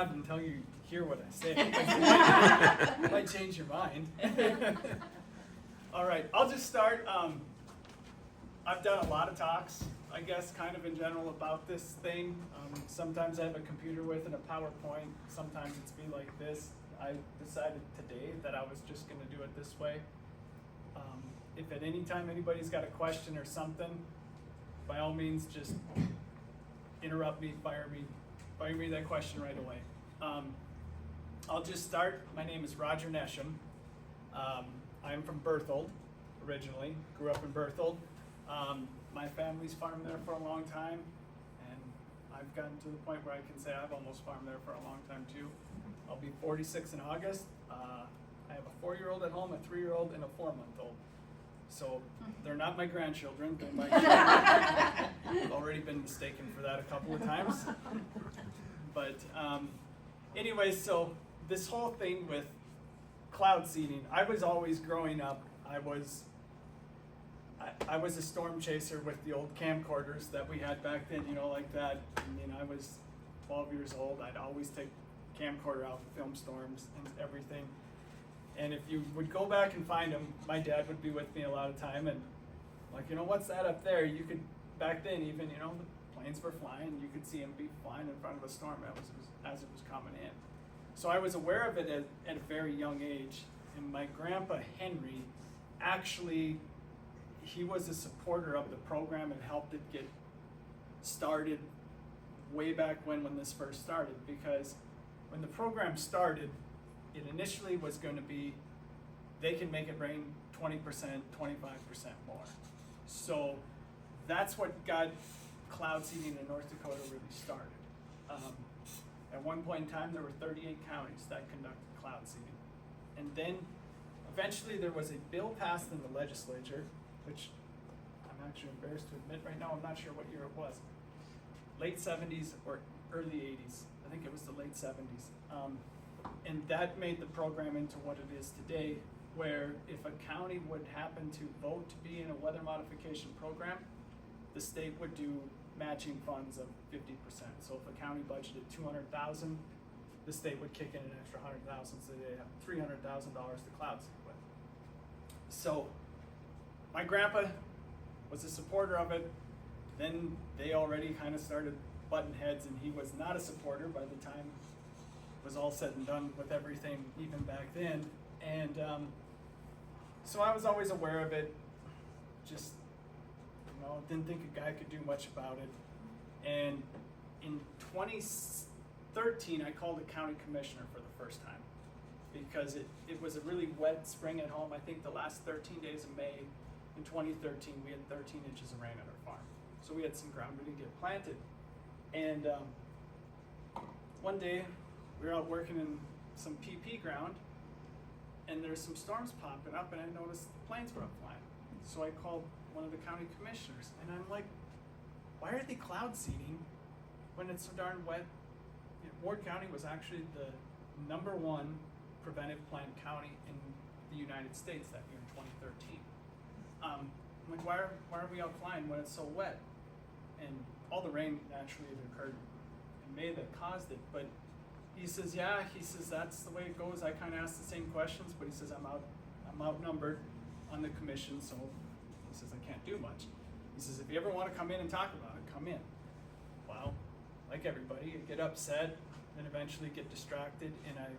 nod until you hear what I say. It might change your mind. All right, I'll just start. I've done a lot of talks, I guess, kind of in general about this thing. Sometimes I have a computer with and a PowerPoint. Sometimes it's be like this. I decided today that I was just going to do it this way. If at any time anybody's got a question or something, by all means, just interrupt me, fire me that question right away. I'll just start. My name is Roger Neshem. I'm from Berthold, originally. Grew up in Berthold. My family's farmed there for a long time, and I've gotten to the point where I can say I've almost farmed there for a long time too. I'll be 46 in August. I have a 4-year-old at home, a 3-year-old, and a 4-month-old. So they're not my grandchildren, they're my children. I've already been mistaken for that a couple of times. But anyways, so this whole thing with cloud seeding, I was always growing up, I was a storm chaser with the old camcorders that we had back then, you know, like that. I mean, I was 12 years old, I'd always take camcorder out and film storms and everything. And if you would go back and find them, my dad would be with me a lot of time, and like, you know, what's that up there? You could, back then even, you know, the planes were flying, you could see them be flying in front of a storm as it was coming in. So I was aware of it at a very young age, and my grandpa Henry, actually, he was a supporter of the program and helped it get started way back when this first started, because when the program started, it initially was going to be, they can make it rain 20%, 25% more. So that's what got cloud seeding in North Dakota really started. At one point in time, there were 38 counties that conducted cloud seeding. And then eventually there was a bill passed in the legislature, which I'm actually embarrassed to admit right now, I'm not sure what year it was. Late 70s or early 80s. I think it was the late 70s. And that made the program into what it is today, where if a county would happen to vote to be in a weather modification program, the state would do matching funds of 50%. So if a county budgeted $200,000, the state would kick in an extra $100,000, so they'd have $300,000 to cloud seed with. So my grandpa was a supporter of it. Then they already kind of started butting heads, and he was not a supporter by the time it was all said and done with everything, even back then. And so I was always aware of it, just, you know, didn't think a guy could do much about it. And in 2013, I called the county commissioner for the first time, because it was a really wet spring at home. I think the last 13 days of May in 2013, we had 13 inches of rain at our farm. So we had some ground ready to get planted. And one day, we were out working in some PP ground, and there's some storms popping up, and I noticed the planes were up flying. So I called one of the county commissioners, and I'm like, why are they cloud seeding when it's so darn wet? You know, Ward County was actually the #1 preventive plan county in the United States that year in 2013. I'm like, why are we out flying when it's so wet? And all the rain naturally had occurred in May that caused it, but he says, yeah, he says, that's the way it goes. I kind of asked the same questions, but he says, I'm outnumbered on the commission, so he says, I can't do much. He says, if you ever want to come in and talk about it, come in. Well, like everybody, you get upset, then eventually get distracted, and I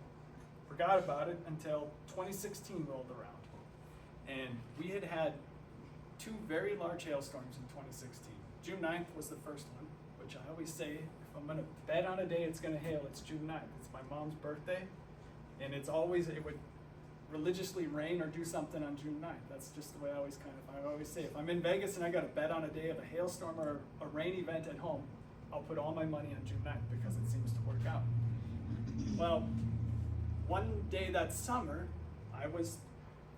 forgot about it until 2016 rolled around. And we had 2 very large hailstorms in 2016. June 9th was the first one, which I always say, if I'm going to bet on a day it's going to hail, it's June 9th. It's my mom's birthday, and it would religiously rain or do something on June 9th. That's just the way I always say, if I'm in Vegas and I got to bet on a day of a hailstorm or a rain event at home, I'll put all my money on June 9th because it seems to work out. Well, one day that summer, I was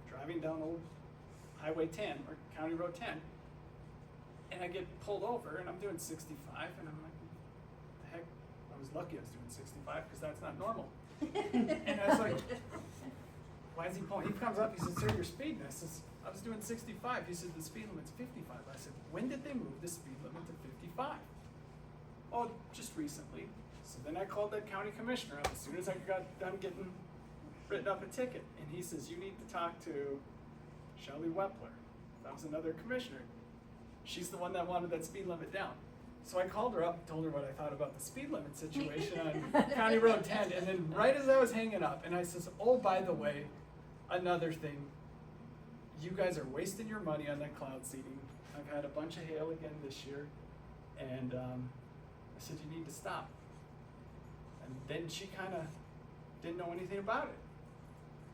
driving down old Highway 10 or County Road 10, and I get pulled over, and I'm doing 65, and I'm like, the heck, I was lucky I was doing 65 because that's not normal. And I was like, why is he pulling? He comes up, he says, sir, you're speeding. I says, I was doing 65. He said, the speed limit's 55. I said, when did they move the speed limit to 55? Oh, just recently. So then I called that county commissioner up as soon as I got done getting written up a ticket. And he says, you need to talk to Shelley Wepler. That was another commissioner. She's the one that wanted that speed limit down. So I called her up and told her what I thought about the speed limit situation on County Road 10. And then right as I was hanging up, and I says, oh, by the way, another thing, you guys are wasting your money on that cloud seeding. I've had a bunch of hail again this year. And I said, you need to stop. And then she kind of didn't know anything about it.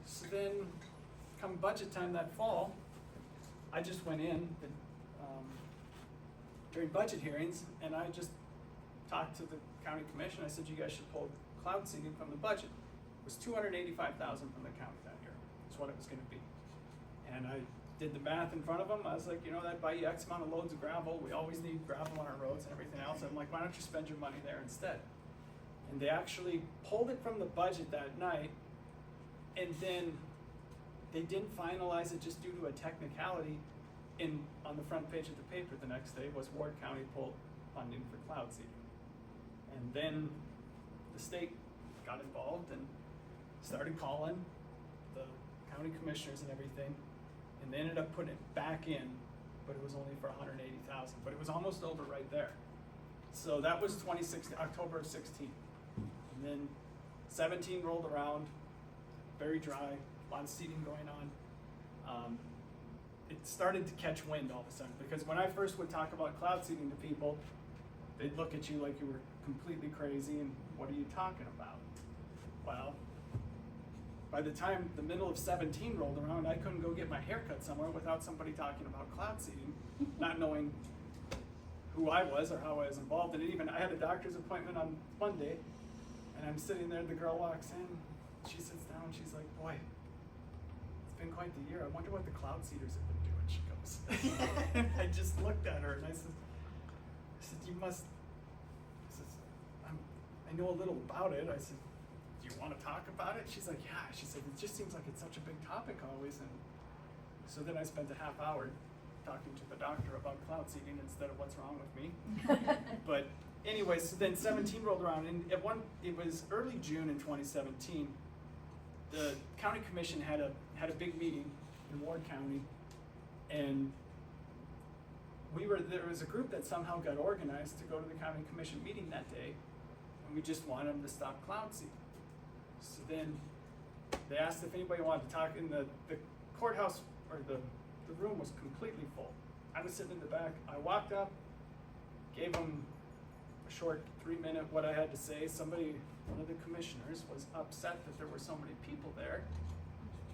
So then, come budget time that fall, I just went in during budget hearings, and I just talked to the county commission. I said, you guys should pull cloud seeding from the budget. It was $285,000 from the county that year. That's what it was going to be. And I did the math in front of them. I was like, you know, that'd buy you X amount of loads of gravel. We always need gravel on our roads and everything else. I'm like, why don't you spend your money there instead? And they actually pulled it from the budget that night, and then they didn't finalize it just due to a technicality. On the front page of the paper the next day was Ward County pulled funding for cloud seeding. And then the state got involved and started calling the county commissioners and everything, and they ended up putting it back in, but it was only for $180,000, but it was almost over right there. So that was October of 16. And then 17 rolled around, very dry, a lot of seeding going on. It started to catch wind all of a sudden, because when I first would talk about cloud seeding to people, they'd look at you like you were completely crazy and what are you talking about? Well, by the time the middle of 17 rolled around, I couldn't go get my hair cut somewhere without somebody talking about cloud seeding, not knowing who I was or how I was involved in it. I had a doctor's appointment on Monday, and I'm sitting there, the girl walks in, she sits down, she's like, boy, it's been quite the year. I wonder what the cloud seeders have been doing, she goes. And I just looked at her and I said, you must, I know a little about it. I said, do you want to talk about it? She's like, yeah. She said, it just seems like it's such a big topic always. And so then I spent a half hour talking to the doctor about cloud seeding instead of what's wrong with me. But anyway, so then 17 rolled around, and it was early June in 2017. The county commission had a big meeting in Ward County, and there was a group that somehow got organized to go to the county commission meeting that day, and we just wanted them to stop cloud seeding. So then they asked if anybody wanted to talk, in the courthouse, or the room was completely full. I was sitting in the back. I walked up, gave them a short 3-minute what I had to say. One of the commissioners was upset that there were so many people there.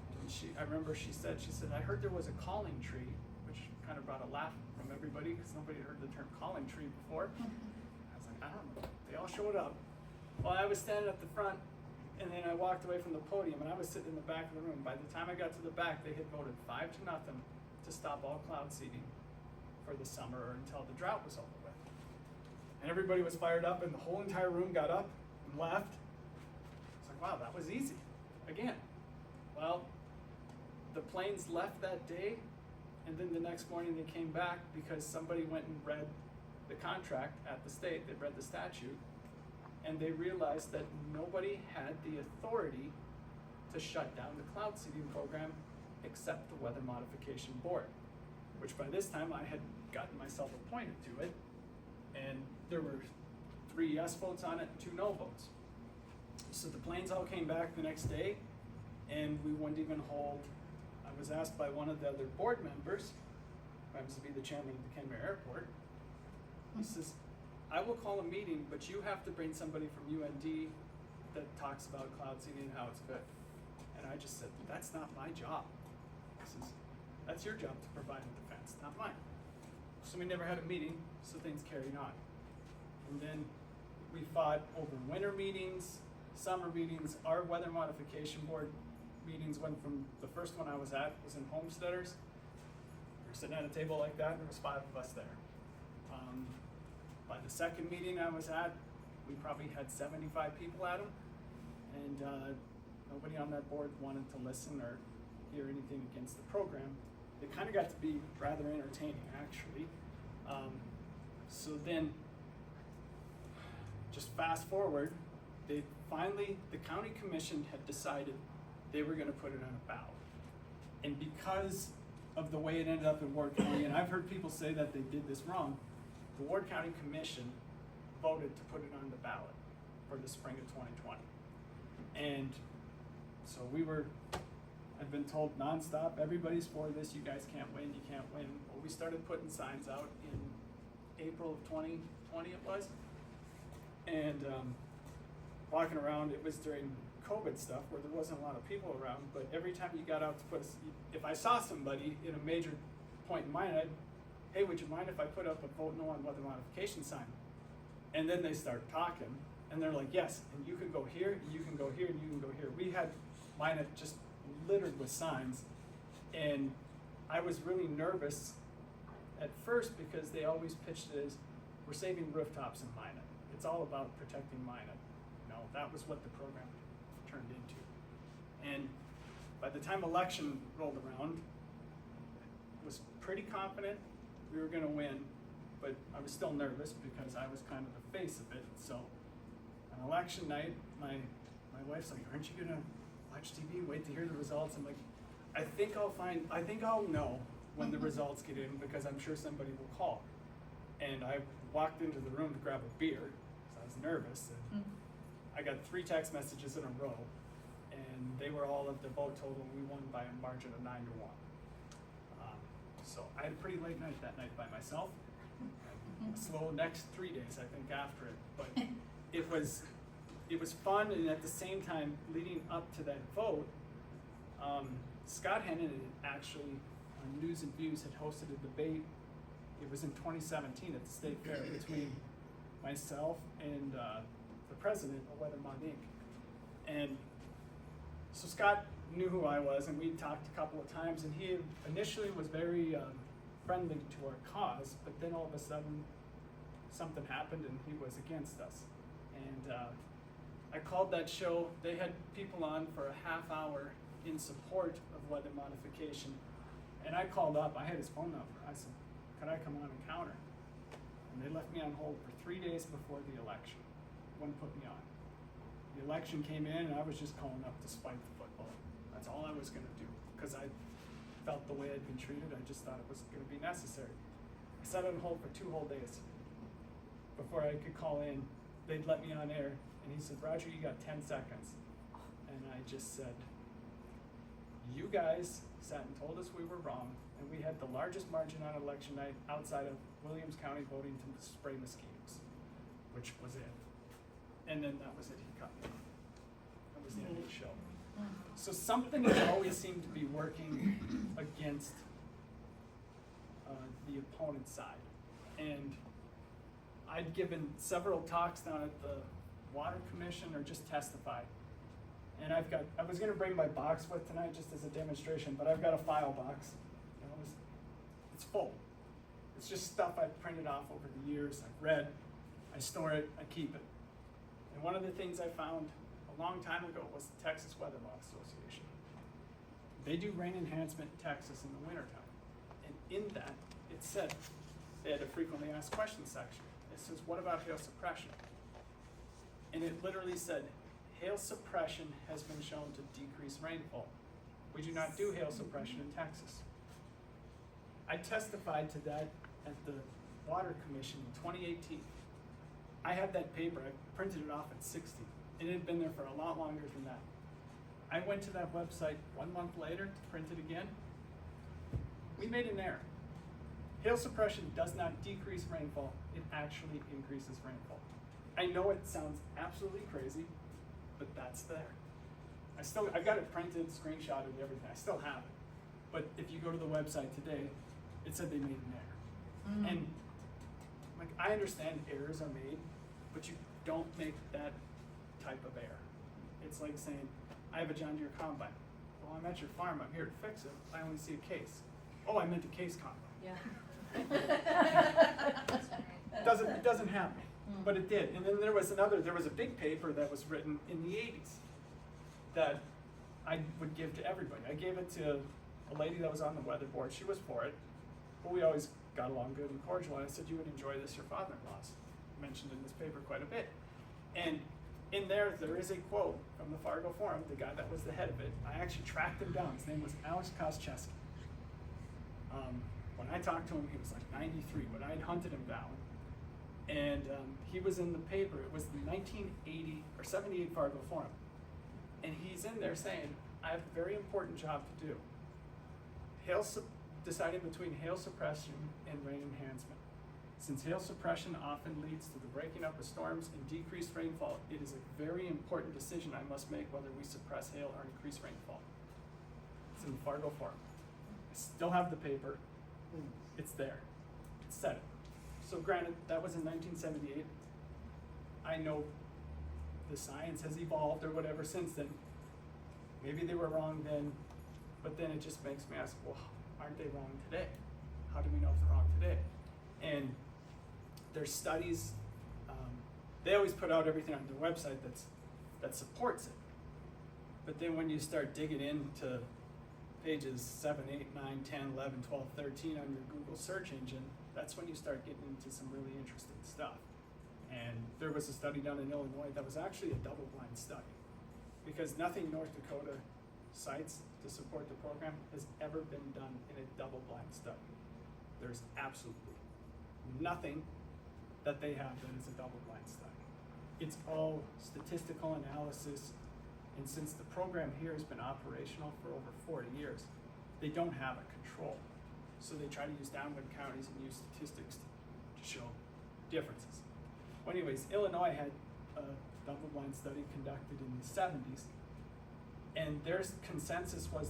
And I remember she said, I heard there was a calling tree, which kind of brought a laugh from everybody because nobody had heard the term calling tree before. I was like, I don't know. They all showed up. Well, I was standing at the front, and then I walked away from the podium, and I was sitting in the back of the room. By the time I got to the back, they had voted 5-0 to stop all cloud seeding for the summer or until the drought was over with. And everybody was fired up, and the whole entire room got up and left. It's like, wow, that was easy. Again. Well, the planes left that day, and then the next morning they came back because somebody went and read the contract at the state. They read the statute, and they realized that nobody had the authority to shut down the cloud seeding program except the Weather Modification Board, which by this time I had gotten myself appointed to it, and there were 3 yes votes on it and 2 no votes. So the planes all came back the next day, and we wouldn't even hold. I was asked by one of the other board members, who happens to be the chairman of the Kenmare Airport, he says, I will call a meeting, but you have to bring somebody from UND that talks about cloud seeding and how it's good. And I just said, that's not my job. He says, that's your job to provide a defense, not mine. So we never had a meeting, so things carried on. And then we fought over winter meetings, summer meetings. Our Weather Modification Board meetings went from, the first one I was at was in Homesteaders. We were sitting at a table like that, and there was 5 of us there. By the second meeting I was at, we probably had 75 people at them, and nobody on that board wanted to listen or hear anything against the program. It kind of got to be rather entertaining, actually. So then just fast forward, the county commission had decided they were gonna put it on a ballot. And because of the way it ended up in Ward County, and I've heard people say that they did this wrong, the Ward County Commission voted to put it on the ballot for the spring of 2020. And so I've been told nonstop, everybody's for this, you guys can't win, you can't win. Well, we started putting signs out in April of 2020 it was. And walking around, it was during COVID stuff where there wasn't a lot of people around, but every time you got out to put, if I saw somebody in a major point in mind, hey, would you mind if I put up a vote no on weather modification sign? And then they start talking, and they're like, yes, and you can go here, and you can go here, and you can go here. We had mine just littered with signs, and I was really nervous at first because they always pitched it as, we're saving rooftops in Minot. It's all about protecting Minot. You know, that was what the program turned into. And by the time election rolled around, I was pretty confident we were gonna win, but I was still nervous because I was kind of the face of it. So on election night, my wife's like, aren't you gonna watch TV, wait to hear the results? I'm like, I think I'll know when the results get in because I'm sure somebody will call. And I walked into the room to grab a beer, so I was nervous. And I got 3 text messages in a row, and they were all of the vote total, and we won by a margin of 9-1. So I had a pretty late night that night by myself. A slow next 3 days, I think, after it. But it was fun, and at the same time, leading up to that vote, Scott Hennon had actually, on News and Views, had hosted a debate. It was in 2017 at the State Fair between myself and the president of Weather Mod Inc. And so Scott knew who I was, and we talked a couple of times, and he initially was very friendly to our cause, but then all of a sudden something happened and he was against us. And I called that show. They had people on for a half hour in support of weather modification, and I called up. I had his phone number. I said, could I come on and counter? And they left me on hold for 3 days before the election. Wouldn't put me on. The election came in, and I was just calling up to spike the football. That's all I was going to do, because I felt the way I'd been treated. I just thought it was going to be necessary. I sat on hold for 2 whole days before I could call in. They'd let me on air, and he said, Roger, you got 10 seconds. And I just said, you guys sat and told us we were wrong, and we had the largest margin on election night outside of Williams County voting to spray mosquitoes, which was it. And then that was it, he cut me off. That was the end of the show. So something has always seemed to be working against the opponent's side. And I'd given several talks down at the Water Commission or just testified. And I was gonna bring my box with tonight just as a demonstration, but I've got a file box. You know, it's full. It's just stuff I've printed off over the years, I've read, I store it, I keep it. And one of the things I found a long time ago was the Texas Weather Law Association. They do rain enhancement in Texas in the wintertime. And in that, it said, they had a frequently asked questions section. It says, what about hail suppression? And it literally said, hail suppression has been shown to decrease rainfall. We do not do hail suppression in Texas. I testified to that at the Water Commission in 2018. I have that paper, I printed it off at 60. It had been there for a lot longer than that. I went to that website 1 month later to print it again. We made an error. Hail suppression does not decrease rainfall, it actually increases rainfall. I know it sounds absolutely crazy, but that's there. I've got it printed, screenshotted, and everything. I still have it. But if you go to the website today, it said they made an error. And like, I understand errors are made, but you don't make that type of error. It's like saying, I have a John Deere combine. Well, I'm at your farm, I'm here to fix it. I only see a case. Oh, I meant a case combine. Yeah. It doesn't happen, but it did. And then there was a big paper that was written in the 80s that I would give to everybody. I gave it to a lady that was on the weather board. She was for it, but we always got along good and cordial. And I said, you would enjoy this, your father-in-law's mentioned in this paper quite a bit. And in there is a quote from the Fargo Forum, the guy that was the head of it. I actually tracked him down. His name was Alex Koscheski. When I talked to him, he was like 93, but I had hunted him down. And he was in the paper. It was the 1980 or 78 Fargo Forum. And he's in there saying, I have a very important job to do. Deciding between hail suppression and rain enhancement. Since hail suppression often leads to the breaking up of storms and decreased rainfall, it is a very important decision I must make whether we suppress hail or increase rainfall. It's in the Fargo Forum. I still have the paper. It's there. It said it. So granted, that was in 1978. I know the science has evolved or whatever since then. Maybe they were wrong then, but then it just makes me ask, well, aren't they wrong today? How do we know if they're wrong today? And there's studies, they always put out everything on their website that supports it. But then when you start digging into pages 7, 8, 9, 10, 11, 12, 13 on your Google search engine, that's when you start getting into some really interesting stuff. And there was a study done in Illinois that was actually a double-blind study, because nothing North Dakota cites to support the program has ever been done in a double-blind study. There's absolutely nothing that they have that is a double-blind study. It's all statistical analysis, and since the program here has been operational for over 40 years, they don't have a control. So they try to use downwind counties and use statistics to show differences. Well, anyways, Illinois had a double-blind study conducted in the 70s, and their consensus was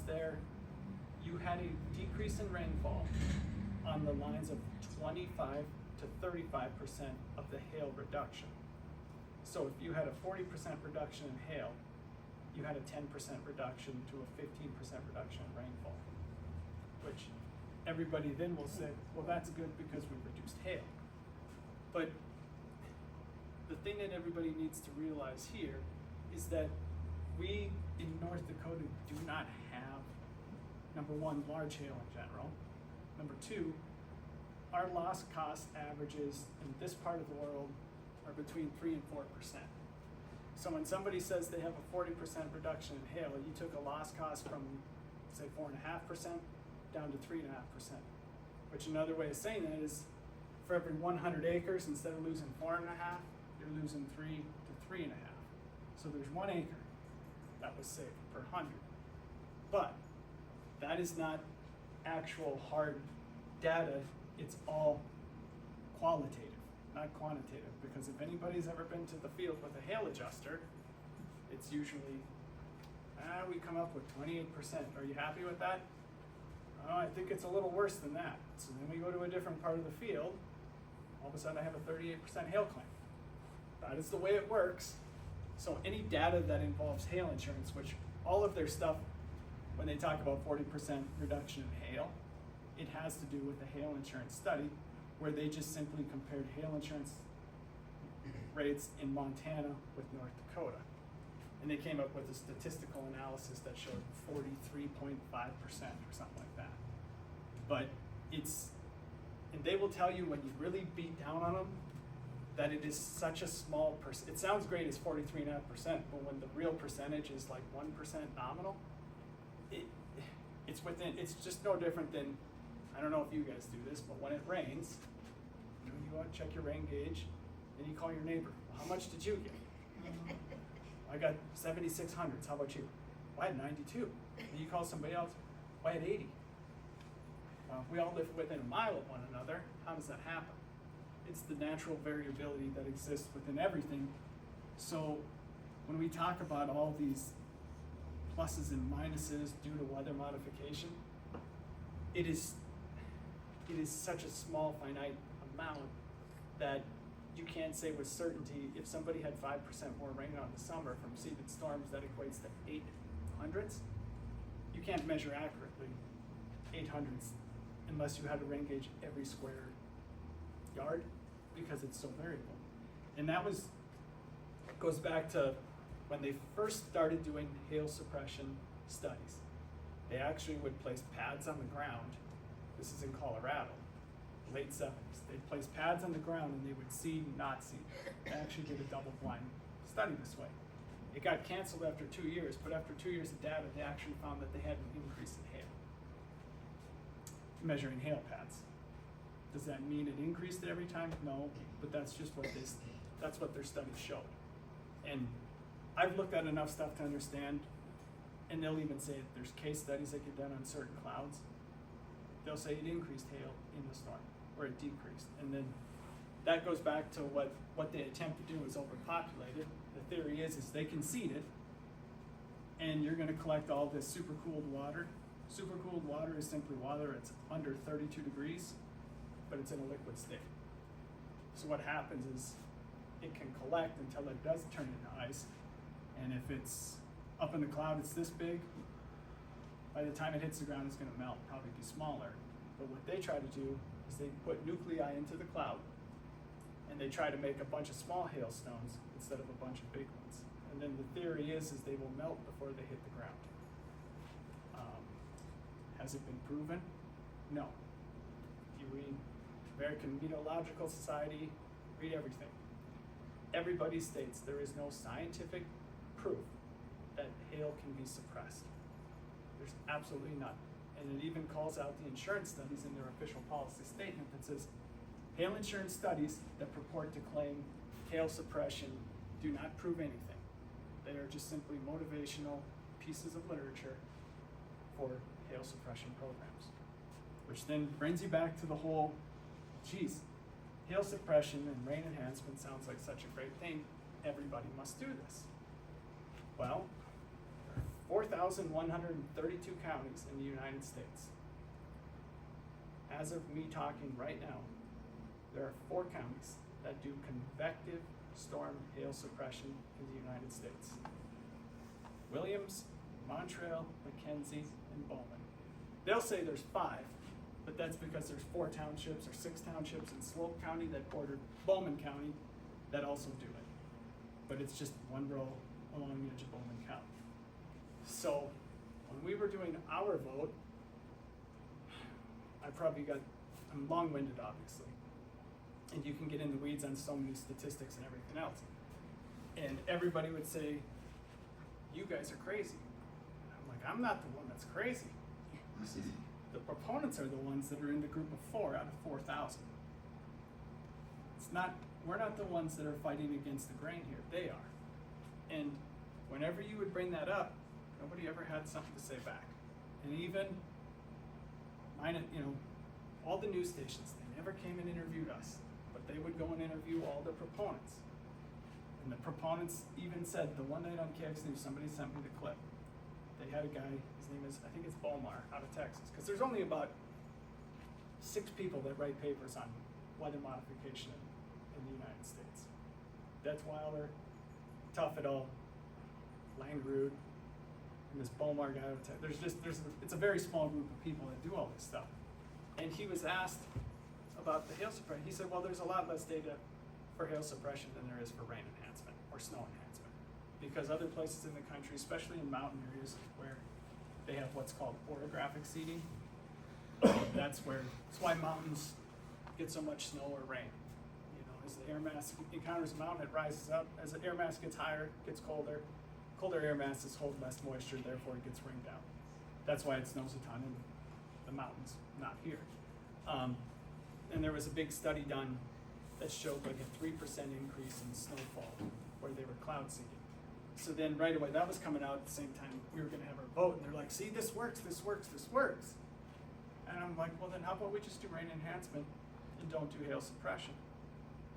you had a decrease in rainfall on the lines of 25 to 35% of the hail reduction. So if you had a 40% reduction in hail, you had a 10% reduction to a 15% reduction in rainfall, which everybody then will say, well, that's good because we reduced hail. But the thing that everybody needs to realize here is that we in North Dakota do not have, number one, large hail in general. Number two, our loss cost averages in this part of the world are between 3 and 4%. So when somebody says they have a 40% reduction in hail, you took a loss cost from, say, 4.5% down to 3.5%. Which another way of saying that is, for every 100 acres, instead of losing 4.5, you're losing 3 to 3.5. So there's 1 acre that was saved per 100. But that is not actual hard data. It's all qualitative, not quantitative, because if anybody's ever been to the field with a hail adjuster, it's usually, we come up with 28%. Are you happy with that? Oh, I think it's a little worse than that. So then we go to a different part of the field, all of a sudden I have a 38% hail claim. That is the way it works. So any data that involves hail insurance, which all of their stuff, when they talk about 40% reduction in hail, it has to do with the hail insurance study, where they just simply compared hail insurance rates in Montana with North Dakota. And they came up with a statistical analysis that showed 43.5% or something like that. But and they will tell you when you really beat down on them, that it is such a small percent. It sounds great as 43.5%, but when the real percentage is like 1% nominal, it's just no different than, I don't know if you guys do this, but when it rains, you go out and check your rain gauge, and you call your neighbor. Well, how much did you get? I got 7,600s. How about you? Well, I had 92. And you call somebody else. Well, I had 80. Well, we all live within a mile of one another. How does that happen? It's the natural variability that exists within everything. So when we talk about all these pluses and minuses due to weather modification, it is such a small finite amount that you can't say with certainty if somebody had 5% more rain on the summer from seeded storms, that equates to 800s. You can't measure accurately 800s unless you had a rain gauge every square yard, because it's so variable. And that goes back to when they first started doing hail suppression studies. They actually would place pads on the ground. This is in Colorado, late 70s. They'd place pads on the ground and they would seed and not seed. They actually did a double blind study this way. It got canceled after 2 years, but after 2 years of data, they actually found that they had an increase in hail, measuring hail pads. Does that mean it increased every time? No, but that's just what that's what their studies showed. And I've looked at enough stuff to understand, and they'll even say that there's case studies that get done on certain clouds. They'll say it increased hail in the storm, or it decreased. And then that goes back to what they attempt to do is overpopulate it. The theory is they can seed it, and you're gonna collect all this supercooled water. Supercooled water is simply water, it's under 32 degrees, but it's in a liquid state. So what happens is it can collect until it does turn into ice, and if it's up in the cloud, it's this big. By the time it hits the ground, it's gonna melt, probably be smaller. But what they try to do is they put nuclei into the cloud, and they try to make a bunch of small hailstones instead of a bunch of big ones. And then the theory is they will melt before they hit the ground. Has it been proven? No. You read American Meteorological Society, read everything. Everybody states there is no scientific proof that hail can be suppressed. There's absolutely none. And it even calls out the insurance studies in their official policy statement that says, hail insurance studies that purport to claim hail suppression do not prove anything. They are just simply motivational pieces of literature for hail suppression programs. Which then brings you back to the whole, geez, hail suppression and rain enhancement sounds like such a great thing. Everybody must do this. Well, 4,132 counties in the United States. As of me talking right now, there are 4 counties that do convective storm hail suppression in the United States. Williams, Mountrail, McKenzie, and Bowman. They'll say there's 5, but that's because there's 4 townships or 6 townships in Slope County that border Bowman County that also do it. But it's just one row along the edge of Bowman County. So when we were doing our vote, I'm long-winded obviously, and you can get in the weeds on so many statistics and everything else. And everybody would say, you guys are crazy. And I'm like, I'm not the one that's crazy. The proponents are the ones that are in the group of 4 out of 4,000. We're not the ones that are fighting against the grain here, they are. And whenever you would bring that up, nobody ever had something to say back. And even, all the news stations, they never came and interviewed us, but they would go and interview all the proponents. And the proponents even said, the one night on KX News, somebody sent me the clip. They had a guy, his name is, I think it's Bomar, out of Texas, because there's only about 6 people that write papers on weather modification in the United States. Detweiler, Tough It All, Langrud, and this Bomar guy out of Texas. It's a very small group of people that do all this stuff. And he was asked about the hail suppression. He said, well, there's a lot less data for hail suppression than there is for rain enhancement or snow enhancement. Because other places in the country, especially in mountain areas where they have what's called orographic seeding, that's why mountains get so much snow or rain. As the air mass encounters a mountain, it rises up. As the air mass gets higher, it gets colder. Colder air masses hold less moisture, therefore it gets rained out. That's why it snows a ton in the mountains, not here. And there was a big study done that showed like a 3% increase in snowfall where they were cloud seeding. So then right away, that was coming out at the same time we were gonna have our vote, and they're like, see, this works, this works, this works. And I'm like, well then how about we just do rain enhancement and don't do hail suppression?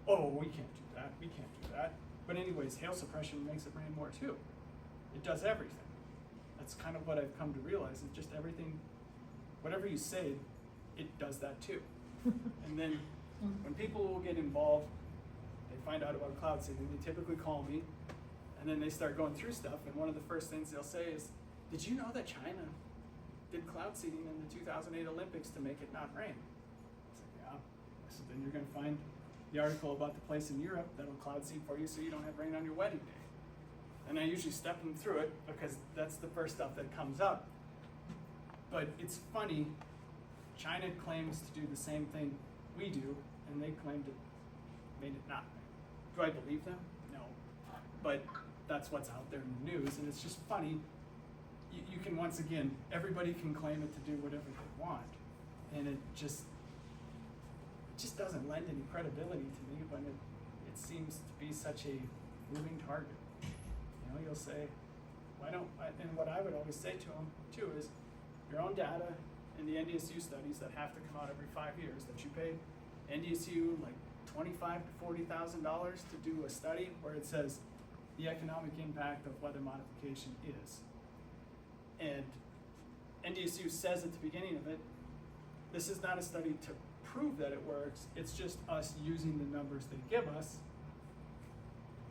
Oh, we can't do that, we can't do that. But anyways, hail suppression makes it rain more too. It does everything. That's kind of what I've come to realize, is just everything, whatever you say, it does that too. And then when people will get involved, they find out about cloud seeding, they typically call me, and then they start going through stuff, and one of the first things they'll say is, did you know that China did cloud seeding in the 2008 Olympics to make it not rain? I said, yeah. So then you're gonna find the article about the place in Europe that'll cloud seed for you so you don't have rain on your wedding day. And I usually step them through it because that's the first stuff that comes up. But it's funny, China claims to do the same thing we do, and they claim to made it not rain. Do I believe them? No. but that's what's out there in the news, and it's just funny. You can, once again, everybody can claim it to do whatever they want, and it just doesn't lend any credibility to me when it seems to be such a moving target. You know, you'll say, why don't, and what I would always say to them too is, your own data in the NDSU studies that have to come out every 5 years, that you pay NDSU like $25,000 to $40,000 to do a study where it says the economic impact of weather modification is. And NDSU says at the beginning of it, this is not a study to prove that it works, it's just us using the numbers they give us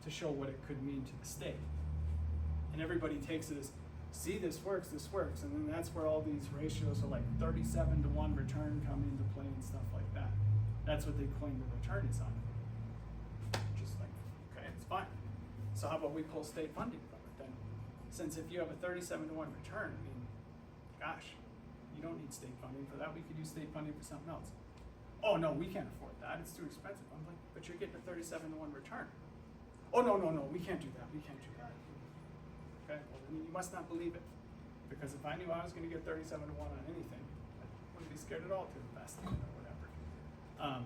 to show what it could mean to the state. And everybody takes it as, see, this works, and then that's where all these ratios are like 37 to 1 return come into play and stuff like that. That's what they claim the return is on. Just like, okay, it's fine. So how about we pull state funding from it then? Since if you have a 37 to 1 return, I mean, gosh, you don't need state funding for that. We could use state funding for something else. Oh no, we can't afford that. It's too expensive. I'm like, but you're getting a 37 to 1 return. Oh no, we can't do that. We can't do that. Okay, well then you must not believe it. Because if I knew I was going to get 37 to 1 on anything, I wouldn't be scared at all to invest in it or whatever.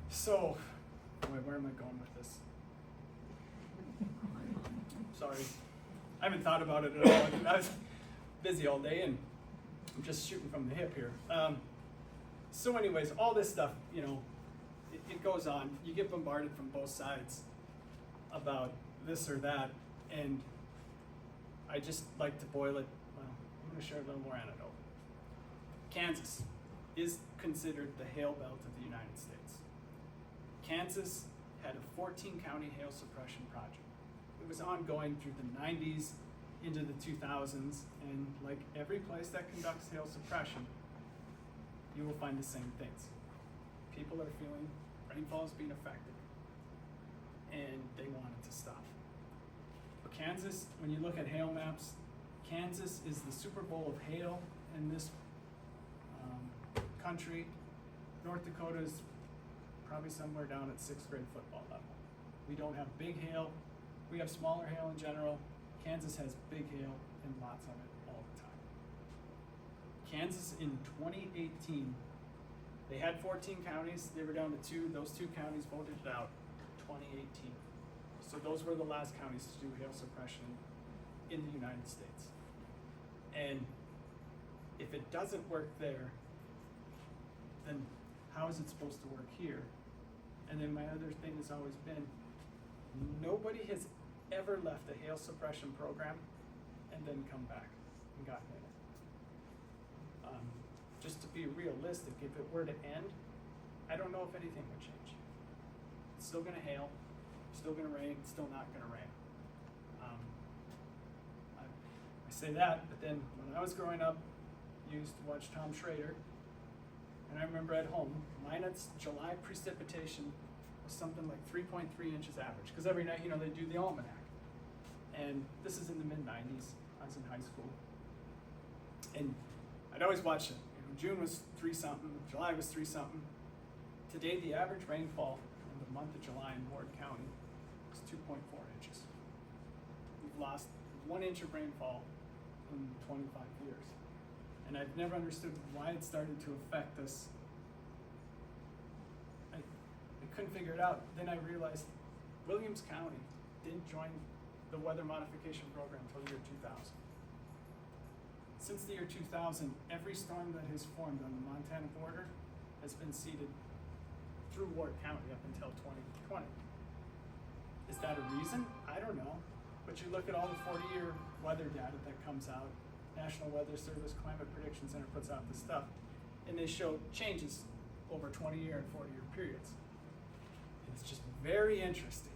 So, where am I going with this? Sorry, I haven't thought about it at all. I was busy all day and I'm just shooting from the hip here. So anyways, all this stuff, you know, it goes on. You get bombarded from both sides about this or that, and I just like to boil it. Well, I'm going to share a little more anecdote. Kansas is considered the hail belt of the United States. Kansas had a 14-county hail suppression project. It was ongoing through the 90s into the 2000s, and like every place that conducts hail suppression, you will find the same things. People are feeling rainfall is being affected, and they want it to stop. But Kansas, when you look at hail maps, Kansas is the Super Bowl of hail in this country. North Dakota is probably somewhere down at 6th grade football level. We don't have big hail. We have smaller hail in general. Kansas has big hail and lots of it all the time. Kansas in 2018, they had 14 counties. They were down to 2. Those 2 counties voted it out 2018. So those were the last counties to do hail suppression in the United States. And if it doesn't work there, then how is it supposed to work here? And then my other thing has always been, nobody has ever left a hail suppression program and then come back and gotten in it. Just to be realistic, if it were to end, I don't know if anything would change. It's still gonna hail, still gonna rain, it's still not gonna rain. I say that, but then when I was growing up, I used to watch Tom Schrader, and I remember at home, minus July precipitation was something like 3.3 inches average, because every night, you know, they do the almanac. And this is in the mid-90s, I was in high school. And I'd always watch it. You know, June was 3-something, July was 3-something. Today, the average rainfall in the month of July in Ward County is 2.4 inches. We've lost 1 inch of rainfall in 25 years. And I've never understood why it started to affect us. I couldn't figure it out. Then I realized Williams County didn't join the Weather Modification Program until the year 2000. Since the year 2000, every storm that has formed on the Montana border has been seeded through Ward County up until 2020. Is that a reason? I don't know. But you look at all the 40-year weather data that comes out, National Weather Service Climate Prediction Center puts out this stuff, and they show changes over 20-year and 40-year periods. And it's just very interesting.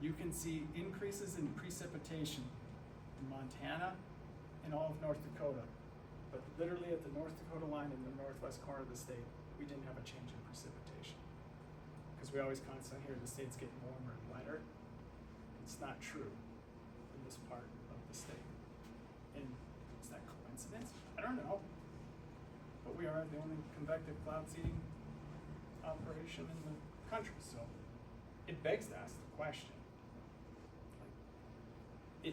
You can see increases in precipitation in Montana and all of North Dakota, but literally at the North Dakota line in the northwest corner of the state, we didn't have a change in precipitation. Because we always constantly hear the state's getting warmer and wetter. It's not true in this part of the state. And is that coincidence? I don't know. But we are the only convective cloud seeding operation in the country, so it begs to ask the question,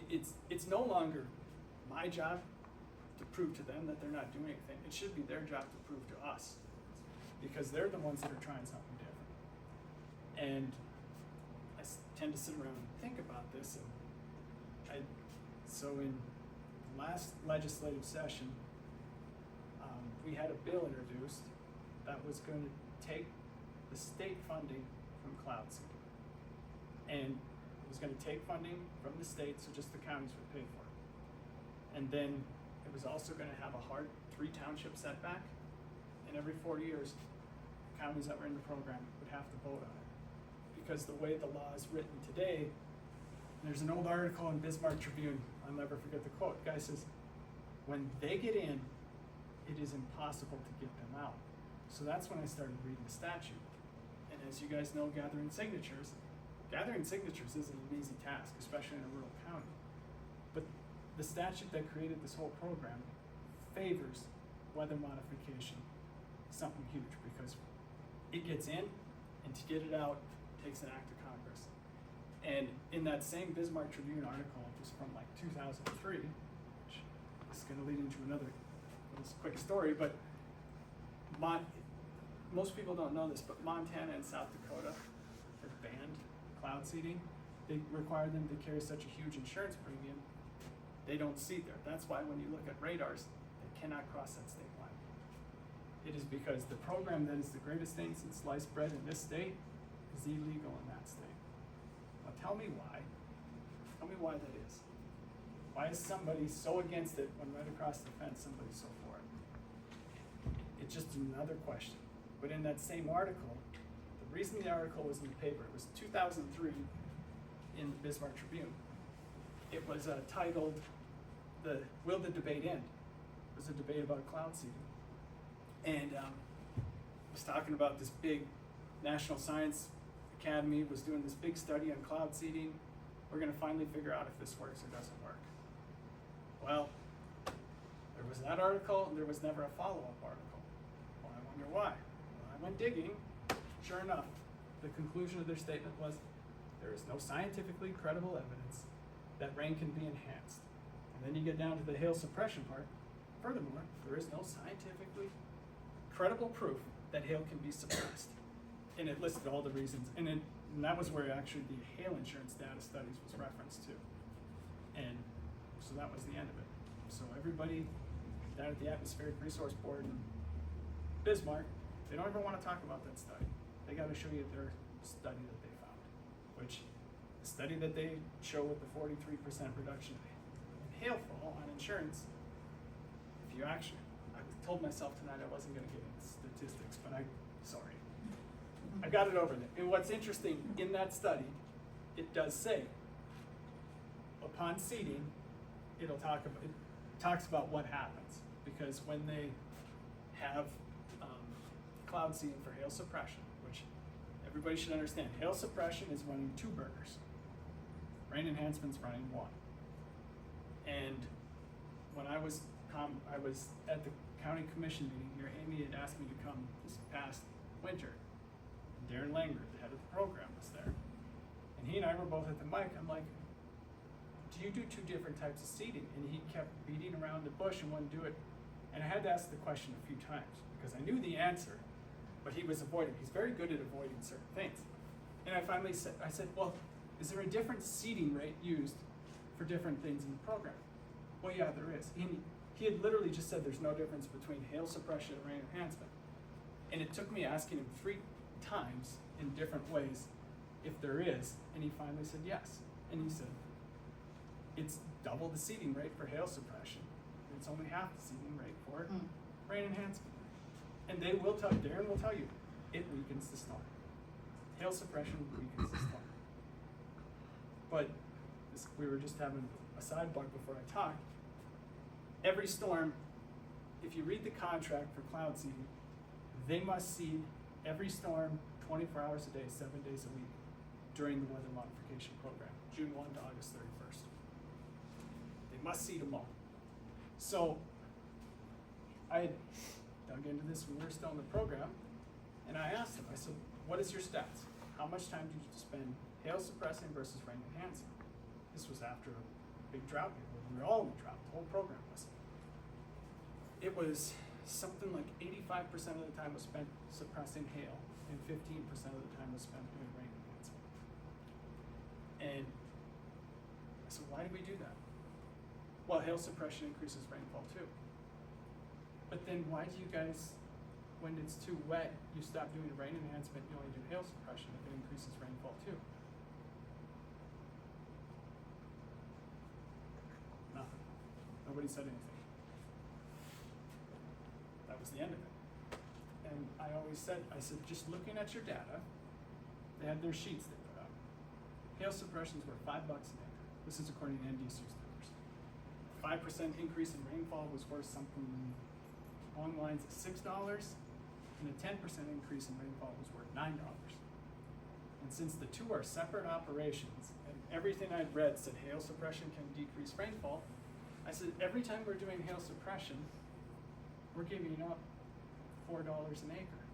it's no longer my job to prove to them that they're not doing anything. It should be their job to prove to us, because they're the ones that are trying something different. And I tend to sit around and think about this, and so in the last legislative session, we had a bill introduced that was going to take the state funding from cloud seeding. And it was going to take funding from the state, so just the counties would pay for it. And then it was also going to have a hard 3 township setback, and every 4 years, counties that were in the program would have to vote on it. Because the way the law is written today, there's an old article in Bismarck Tribune, I'll never forget the quote. The guy says, when they get in, it is impossible to get them out. So that's when I started reading the statute. And as you guys know, gathering signatures isn't an easy task, especially in a rural county. But the statute that created this whole program favors weather modification, something huge, because it gets in, and to get it out takes an act of Congress. And in that same Bismarck Tribune article, it was from like 2003, which is going to lead into another quick story, but most people don't know this, but Montana and South Dakota have banned cloud seeding. They require them to carry such a huge insurance premium, they don't seed there. That's why when you look at radars, they cannot cross that state line. It is because the program that is the greatest thing since sliced bread in this state is illegal in that state. Now tell me why. Tell me why that is. Why is somebody so against it when right across the fence somebody's so for it? It's just another question. But in that same article, the reason the article was in the paper, it was 2003 in the Bismarck Tribune. It was titled, Will the Debate End? It was a debate about cloud seeding. And it was talking about this big National Science Academy was doing this big study on cloud seeding. We're gonna finally figure out if this works or doesn't work. Well, there was that article, and there was never a follow-up article. Well, I wonder why. Well, I went digging. Sure enough, the conclusion of their statement was, there is no scientifically credible evidence that rain can be enhanced. And then you get down to the hail suppression part. Furthermore, there is no scientifically credible proof that hail can be suppressed. And it listed all the reasons, and that was where actually the hail insurance data studies was referenced to. And so that was the end of it. So everybody down at the Atmospheric Resource Board in Bismarck, they don't ever want to talk about that study. They got to show you their study that they found, which the study that they show with the 43% reduction in hailfall on insurance, if you actually, I told myself tonight I wasn't going to get into statistics, but sorry. I got it over there. And what's interesting, in that study, it does say, upon seeding, it talks about what happens. Because when they have cloud seeding for hail suppression, which everybody should understand, hail suppression is running 2 burners. Rain enhancement's running 1. And when I was at the county commission meeting here, Amy had asked me to come this past winter. Darren Langer, the head of the program, was there. And he and I were both at the mic. I'm like, do you do 2 different types of seeding? And he kept beating around the bush and wouldn't do it. And I had to ask the question a few times because I knew the answer, but he was avoiding. He's very good at avoiding certain things. And I finally said, well, is there a different seeding rate used for different things in the program? Well, yeah, there is. He had literally just said there's no difference between hail suppression and rain enhancement. And it took me asking him 3 times in different ways if there is, and he finally said yes. And he said, it's double the seeding rate for hail suppression. It's only half the seeding rate for rain enhancement. And Darren will tell you, it weakens the storm. Hail suppression weakens the storm. But we were just having a sidebar before I talked. Every storm, if you read the contract for cloud seeding, they must seed every storm 24 hours a day, 7 days a week during the Weather Modification Program, June 1 to August 31st. They must seed them all. So I had dug into this when we were still in the program, and I asked them, I said, what is your stats? How much time did you spend hail suppressing versus rain enhancing? This was after big drought year. We were all in a drought, the whole program was. It was something like 85% of the time was spent suppressing hail, and 15% of the time was spent doing rain enhancement. And so why do we do that? Well, hail suppression increases rainfall too. But then why do you guys, when it's too wet, you stop doing rain enhancement, you only do hail suppression if it increases rainfall too? Nothing. Nobody said anything. That was the end of it. And I always said, just looking at your data, they had their sheets they put up. Hail suppressions were $5 an acre. This is according to NDSU's numbers. 5% increase in rainfall was worth something along the lines of $6, and a 10% increase in rainfall was worth $9. And since the two are separate operations, and everything I'd read said hail suppression can decrease rainfall, I said every time we're doing hail suppression, we're giving up $4 an acre.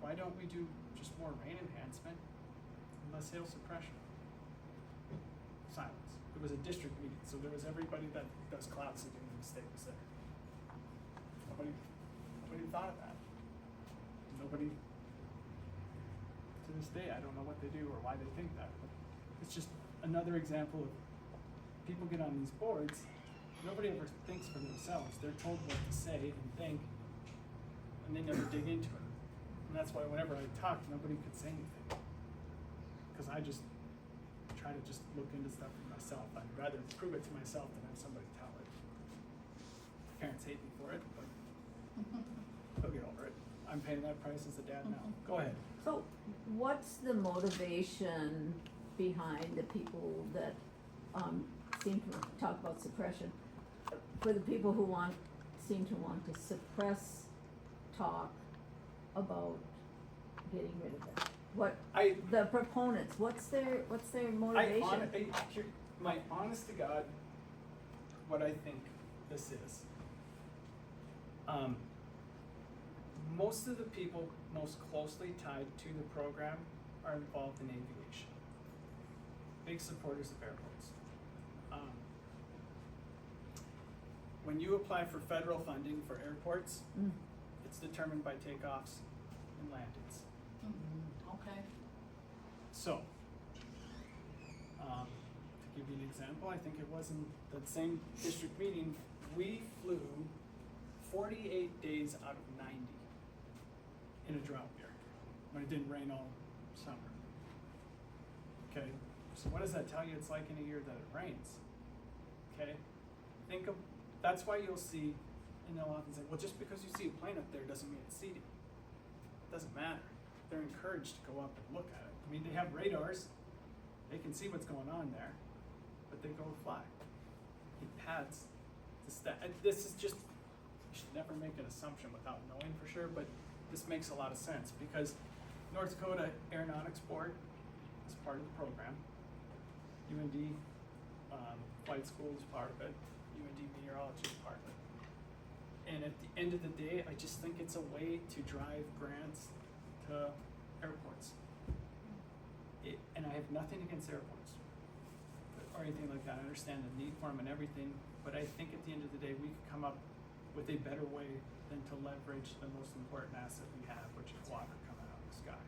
Why don't we do just more rain enhancement and less hail suppression? Silence. It was a district meeting, so there was everybody that does cloud seeding in the state was there. Nobody thought of that. Nobody, to this day, I don't know what they do or why they think that, but it's just another example of people get on these boards, nobody ever thinks for themselves. They're told what to say and think, and they never dig into it. And that's why whenever I talked, nobody could say anything. Because I just try to just look into stuff for myself. I'd rather prove it to myself than have somebody tell it. Parents hate me for it, but they'll get over it. I'm paying that price as a dad now. Go ahead. So what's the motivation behind the people that seem to talk about suppression? For the people who seem to want to suppress talk about getting rid of it. The proponents, what's their motivation? My honest to God, what I think this is. Most of the people most closely tied to the program are involved in aviation. Big supporters of airports. When you apply for federal funding for airports, it's determined by takeoffs and landings. Okay. So, to give you an example, I think it was in that same district meeting, we flew 48 days out of 90 in a drought year, when it didn't rain all summer. Okay, so what does that tell you it's like in a year that it rains? Okay, that's why you'll see, and they'll often say, well, just because you see a plane up there doesn't mean it's seeding. It doesn't matter. They're encouraged to go up and look at it. I mean, they have radars, they can see what's going on there, but they go fly. It pads this is just, you should never make an assumption without knowing for sure, but this makes a lot of sense because North Dakota Aeronautics Board is part of the program. UND Flight School is part of it. UND Meteorology is part of it. And at the end of the day, I just think it's a way to drive grants to airports. And I have nothing against airports or anything like that. I understand the need for them and everything, but I think at the end of the day, we could come up with a better way than to leverage the most important asset we have, which is water coming out of the sky.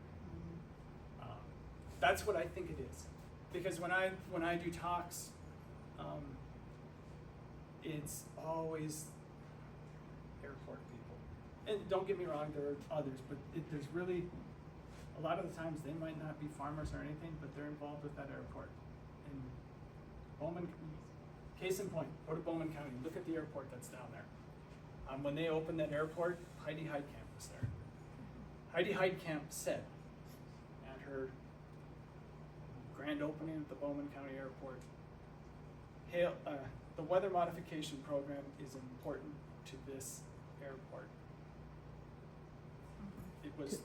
That's what I think it is. Because when I do talks, it's always airport people. And don't get me wrong, there are others, but there's really, a lot of the times they might not be farmers or anything, but they're involved with that airport. And Bowman, case in point, go to Bowman County, look at the airport that's down there. When they opened that airport, Heidi Heitkamp was there. Heidi Heitkamp said at her grand opening at the Bowman County Airport, the Weather Modification Program is important to this airport.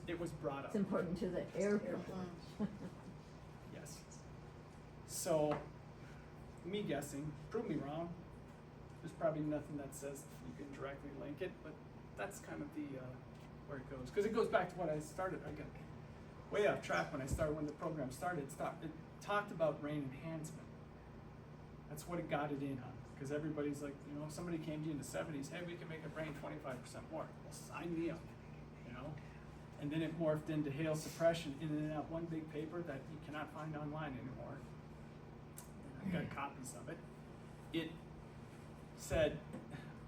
It was brought up. It's important to the airport. Yes. So, me guessing, prove me wrong. There's probably nothing that says you can directly link it, but that's kind of the where it goes. Because it goes back to what I started. I got way off track when the program started. It talked about rain enhancement. That's what it got it in on, because everybody's like, you know, if somebody came to you in the 70s, hey, we can make it rain 25% more. Well, sign me up, you know? And then it morphed into hail suppression in that one big paper that you cannot find online anymore. And I've got copies of it. It said,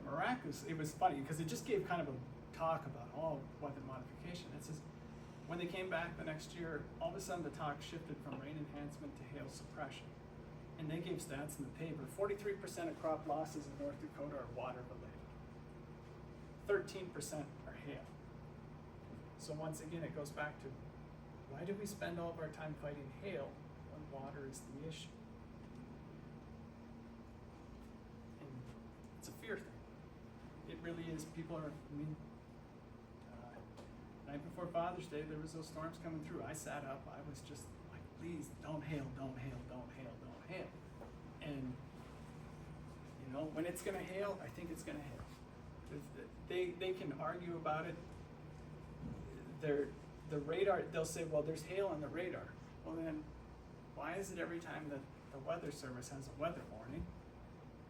miraculous, it was funny, because it just gave kind of a talk about all weather modification. It says, when they came back the next year, all of a sudden the talk shifted from rain enhancement to hail suppression. And they gave stats in the paper. 43% of crop losses in North Dakota are water related. 13% are hail. So once again, it goes back to, why do we spend all of our time fighting hail when water is the issue? And it's a fear thing. It really is. People are, night before Father's Day, there was those storms coming through. I sat up, I was just like, please, don't hail, don't hail, don't hail, don't hail. And, you know, when it's gonna hail, I think it's gonna hail. They can argue about it. The radar, they'll say, well, there's hail on the radar. Well then, why is it every time that the Weather Service has a weather warning,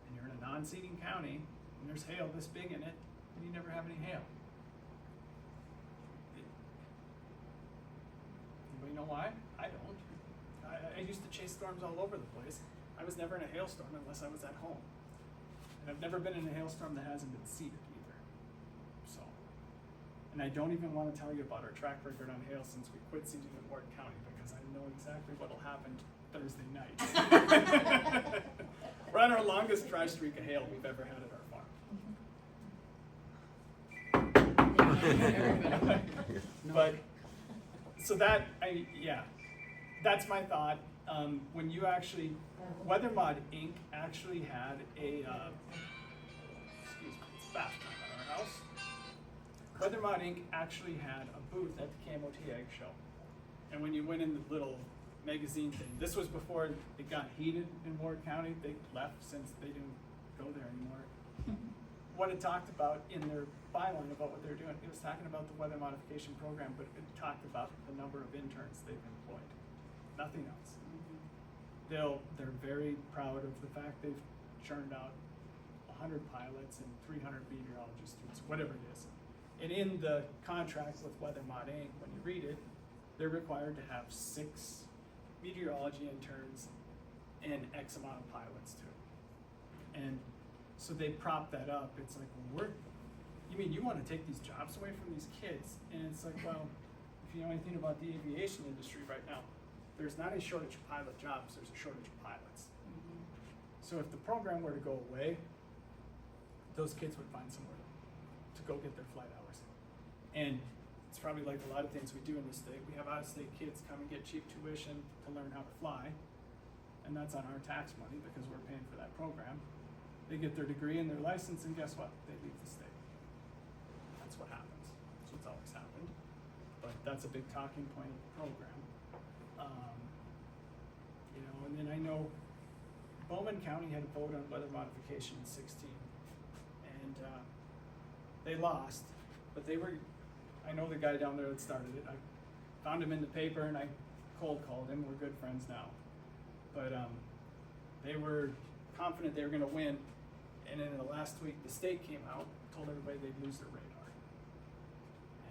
and you're in a non-seeding county, and there's hail this big in it, and you never have any hail? Anybody know why? I don't. I used to chase storms all over the place. I was never in a hailstorm unless I was at home. And I've never been in a hailstorm that hasn't been seeded either. So, and I don't even want to tell you about our track record on hail since we quit seeding in Ward County, because I know exactly what'll happen Thursday night. We're on our longest dry streak of hail we've ever had at our farm. But, so that, that's my thought. When you actually, Weather Mod Inc. actually had a, excuse me, it's bath time at our house. Weather Mod Inc. actually had a booth at the KMOT Ag Show. And when you went in the little magazine thing, this was before it got heated in Ward County. They left since they didn't go there anymore. What it talked about in their byline about what they're doing, it was talking about the Weather Modification Program, but it talked about the number of interns they've employed. Nothing else. They're very proud of the fact they've churned out 100 pilots and 300 meteorology students, whatever it is. And in the contract with Weather Mod Inc., when you read it, they're required to have 6 meteorology interns and X amount of pilots too. And so they prop that up. It's like, well, you mean you want to take these jobs away from these kids? And it's like, well, if you know anything about the aviation industry right now, there's not a shortage of pilot jobs, there's a shortage of pilots. Mm-hmm. So if the program were to go away, those kids would find somewhere to go get their flight hours. And it's probably like a lot of things we do in this state. We have out-of-state kids come and get cheap tuition to learn how to fly, and that's on our tax money because we're paying for that program. They get their degree and their license, and guess what? They leave the state. That's what happens. That's what's always happened. But that's a big talking point of the program. You know, and then I know Bowman County had a vote on weather modification in 16, and they lost, but they were, I know the guy down there that started it. I found him in the paper and I cold called him. We're good friends now. But they were confident they were going to win, and then in the last week the state came out, told everybody they'd lose their radar.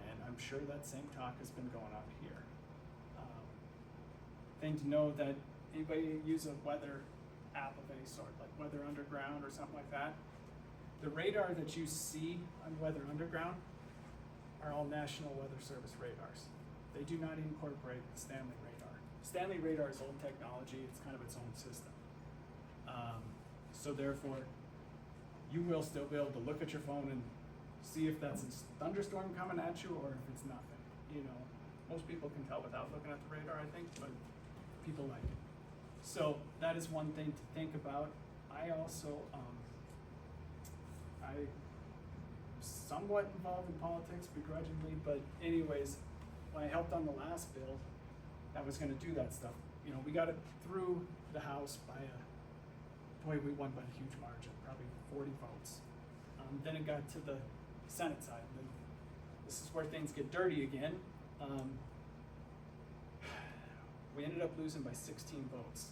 And I'm sure that same talk has been going on here. Thing to know that anybody use a weather app of any sort, like Weather Underground or something like that, the radar that you see on Weather Underground are all National Weather Service radars. They do not incorporate the Stanley radar. Stanley radar is old technology, it's kind of its own system. So therefore, you will still be able to look at your phone and see if that's a thunderstorm coming at you or if it's nothing. You know, most people can tell without looking at the radar, I think, but people like it. So that is one thing to think about. I also, I'm somewhat involved in politics begrudgingly, but anyways, when I helped on the last bill that was going to do that stuff, you know, we got it through the House by we won by a huge margin, probably 40 votes. Then it got to the Senate side, and then this is where things get dirty again. We ended up losing by 16 votes,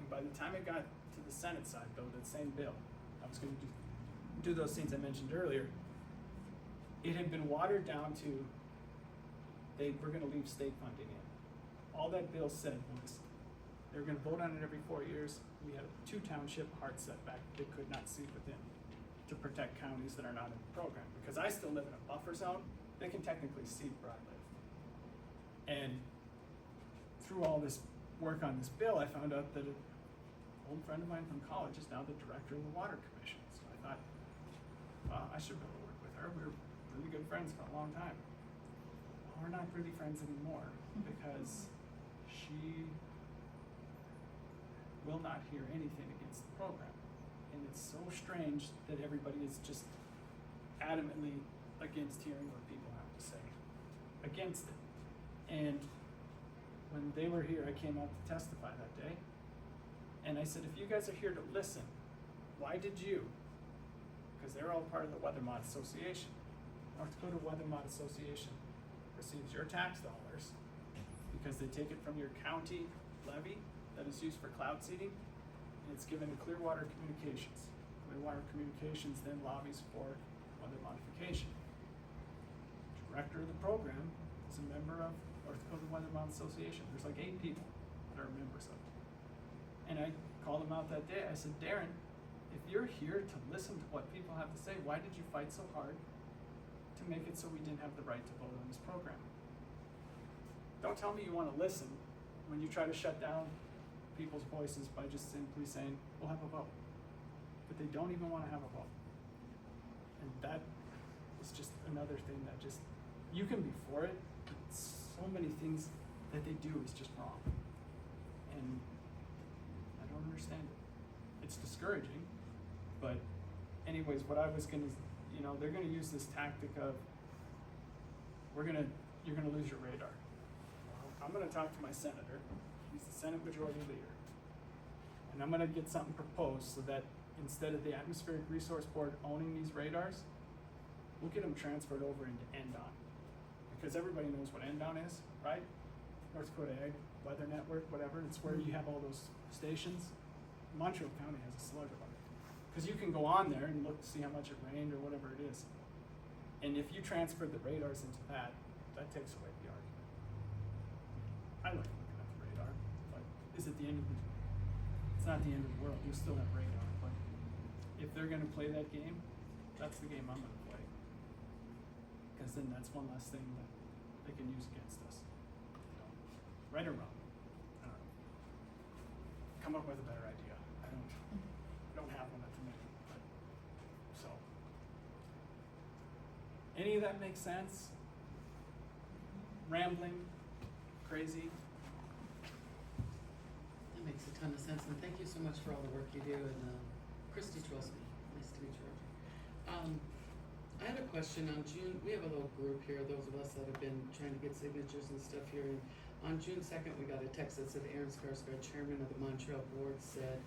And by the time it got to the Senate side, though, that same bill, I was gonna do those things I mentioned earlier, it had been watered down to, they were gonna leave state funding in. All that bill said was, they were gonna vote on it every 4 years. We had a 2 township hard setback they could not see within to protect counties that are not in the program. Because I still live in a buffer zone, they can technically see where I live. And through all this work on this bill, I found out that an old friend of mine from college is now the director of the Water Commission. So I thought, I should be able to work with her. We were really good friends for a long time. Well, we're not really friends anymore because she will not hear anything against the program. And it's so strange that everybody is just adamantly against hearing what people have to say, against it. And when they were here, I came out to testify that day. And I said, if you guys are here to listen, why did you? Because they're all part of the Weather Mod Association. North Dakota Weather Mod Association receives your tax dollars because they take it from your county levy that is used for cloud seeding, and it's given to Clearwater Communications. Clearwater Communications then lobbies for weather modification. Director of the program is a member of North Dakota Weather Mod Association. There's like 8 people that are members of it. And I called him out that day. I said, Darren, if you're here to listen to what people have to say, why did you fight so hard to make it so we didn't have the right to vote on this program? Don't tell me you want to listen when you try to shut down people's voices by just simply saying, we'll have a vote. But they don't even want to have a vote. And that is just another thing that just, you can be for it, but so many things that they do is just wrong. And I don't understand it. It's discouraging, but anyways, what I was gonna, they're gonna use this tactic of, you're gonna lose your radar. I'm gonna talk to my senator. He's the Senate Majority Leader. And I'm gonna get something proposed so that instead of the Atmospheric Resource Board owning these radars, we'll get them transferred over into NDON. Because everybody knows what NDON is, right? North Dakota Ag Weather Network, whatever. It's where you have all those stations. Mountrail County has a slug of them. Because you can go on there and look to see how much it rained or whatever it is. And if you transfer the radars into that takes away the argument. I like looking at the radar, but is it the end of the, it's not the end of the world, you still have radar, but if they're gonna play that game, that's the game I'm gonna play. Because then that's one less thing that they can use against us. Right or wrong, I don't know. Come up with a better idea. I don't have one at the minute, but, so. Any of that make sense? Rambling, crazy? That makes a ton of sense, and thank you so much for all the work you do, and Christy Trosby, nice to meet you, Roger. I had a question on June, we have a little group here, those of us that have been trying to get signatures and stuff here, and on June 2nd, we got a text that said Aaron Skarsgård, chairman of the Mountrail board, said,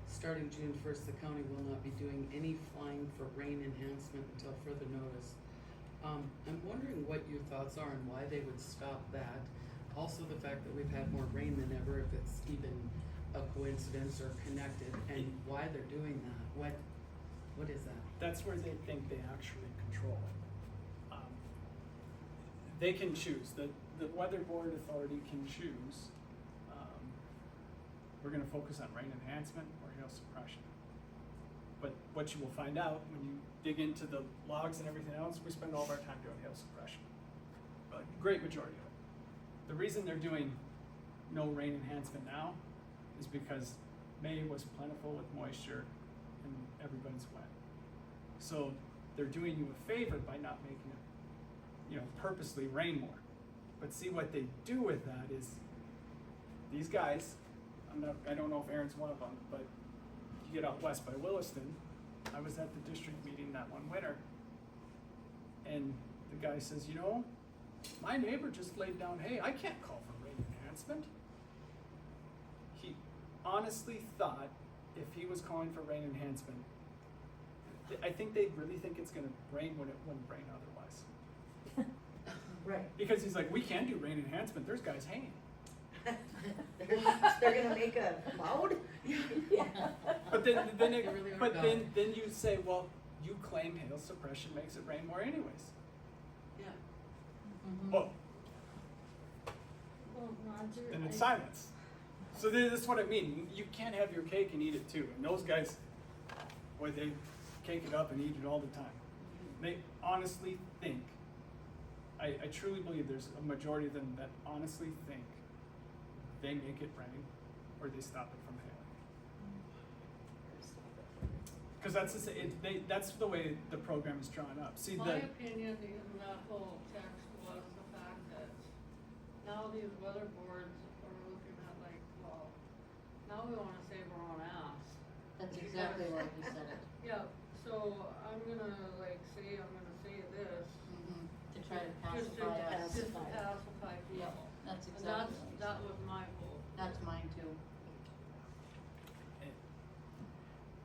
starting June 1st, the county will not be doing any flying for rain enhancement until further notice. I'm wondering what your thoughts are and why they would stop that. Also the fact that we've had more rain than ever, if it's even a coincidence or connected, and why they're doing that. What is that? That's where they think they actually control it. They can choose, the weather board authority can choose, we're gonna focus on rain enhancement or hail suppression. But what you will find out when you dig into the logs and everything else, we spend all of our time doing hail suppression. A great majority of it. The reason they're doing no rain enhancement now is because May was plentiful with moisture and everybody's wet. So they're doing you a favor by not making it, purposely rain more. But see what they do with that is, these guys, I don't know if Aaron's one of them, but you get out west by Williston. I was at the district meeting that one winter, and the guy says, my neighbor just laid down hay. I can't call for rain enhancement. He honestly thought if he was calling for rain enhancement, I think they really think it's gonna rain when it wouldn't rain otherwise. Right. Because he's like, we can do rain enhancement, there's guys hanging. They're gonna make a cloud? But then They really are dumb. then you say, well, you claim hail suppression makes it rain more anyways. Yeah. Well, Well, Roger, then it's silence. So this is what I mean. You can't have your cake and eat it too. And those guys, boy, they cake it up and eat it all the time. They honestly think, I truly believe there's a majority of them that honestly think they make it rain or they stop it from hailing. Because that's the way the program is drawn up. See, my opinion in that whole text was the fact that now these weather boards are looking at like, well, now we wanna save our own ass. That's exactly why he said it, Yeah, so I'm gonna say this. to try to Just to pacify us. pacify people. Yep, that's And exactly what he that said. was my hope. That's mine too.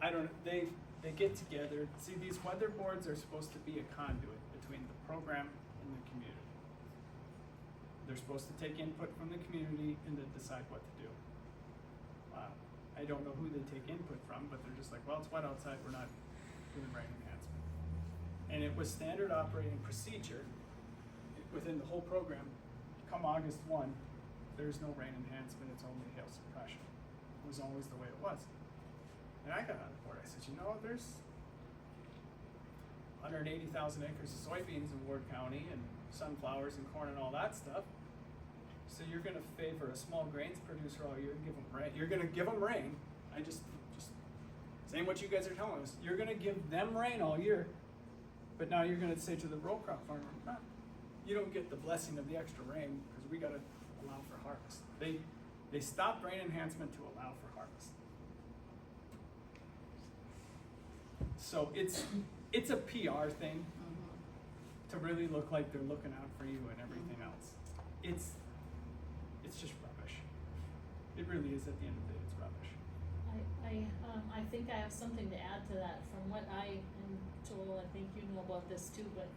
I don't, they get together. See, these weather boards are supposed to be a conduit between the program and the community. They're supposed to take input from the community and then decide what to do. I don't know who they take input from, but they're just like, well, it's wet outside, we're not doing rain enhancement. And it was standard operating procedure within the whole program. Come August 1, there's no rain enhancement, it's only hail suppression. It was always the way it was. And I got on the board, I said, you know, there's 180,000 acres of soybeans in Ward County and sunflowers and corn and all that stuff. So you're gonna favor a small grains producer all year and give them rain. You're gonna give them rain. I just saying what you guys are telling us. You're gonna give them rain all year, but now you're gonna say to the row crop farmer, nah, you don't get the blessing of the extra rain because we gotta allow for harvest. They stopped rain enhancement to allow for harvest. So it's a PR thing to really look like they're looking out for you and everything else. It's just rubbish. It really is. At the end of the day, it's rubbish. I think I have something to add to that from what and Joel, I think you know about this too, but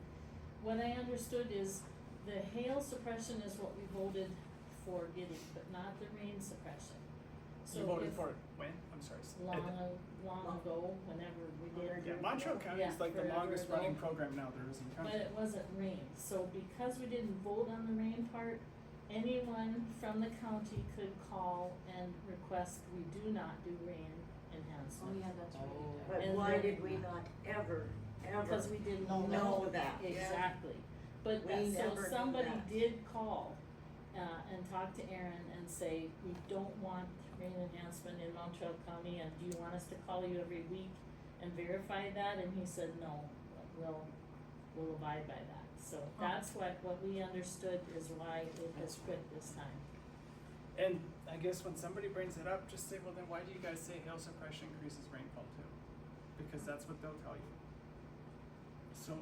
what I understood is the hail suppression is what we voted for getting, but not the rain suppression. So You voted if for it when? I'm sorry. long ago, whenever we did. Yeah, Mountrail County is like the forever longest ago. running program now there is in But country. it wasn't rain, so because we didn't vote on the rain part, anyone from the county could call and request we do not do rain Oh, enhancement. yeah, that's right. Oh. But And why then- did we not ever Because we didn't know know that? exactly. But We so never knew somebody that. did call, and talk to Aaron and say, we don't want rain enhancement in Mountrail County, and do you want us to call you every week and verify that? And he said, no, we'll abide by that. So that's what we understood is why it has quit this time. And I guess when somebody brings it up, just say, well, then why do you guys say hail suppression increases rainfall too? Because that's what they'll tell you. So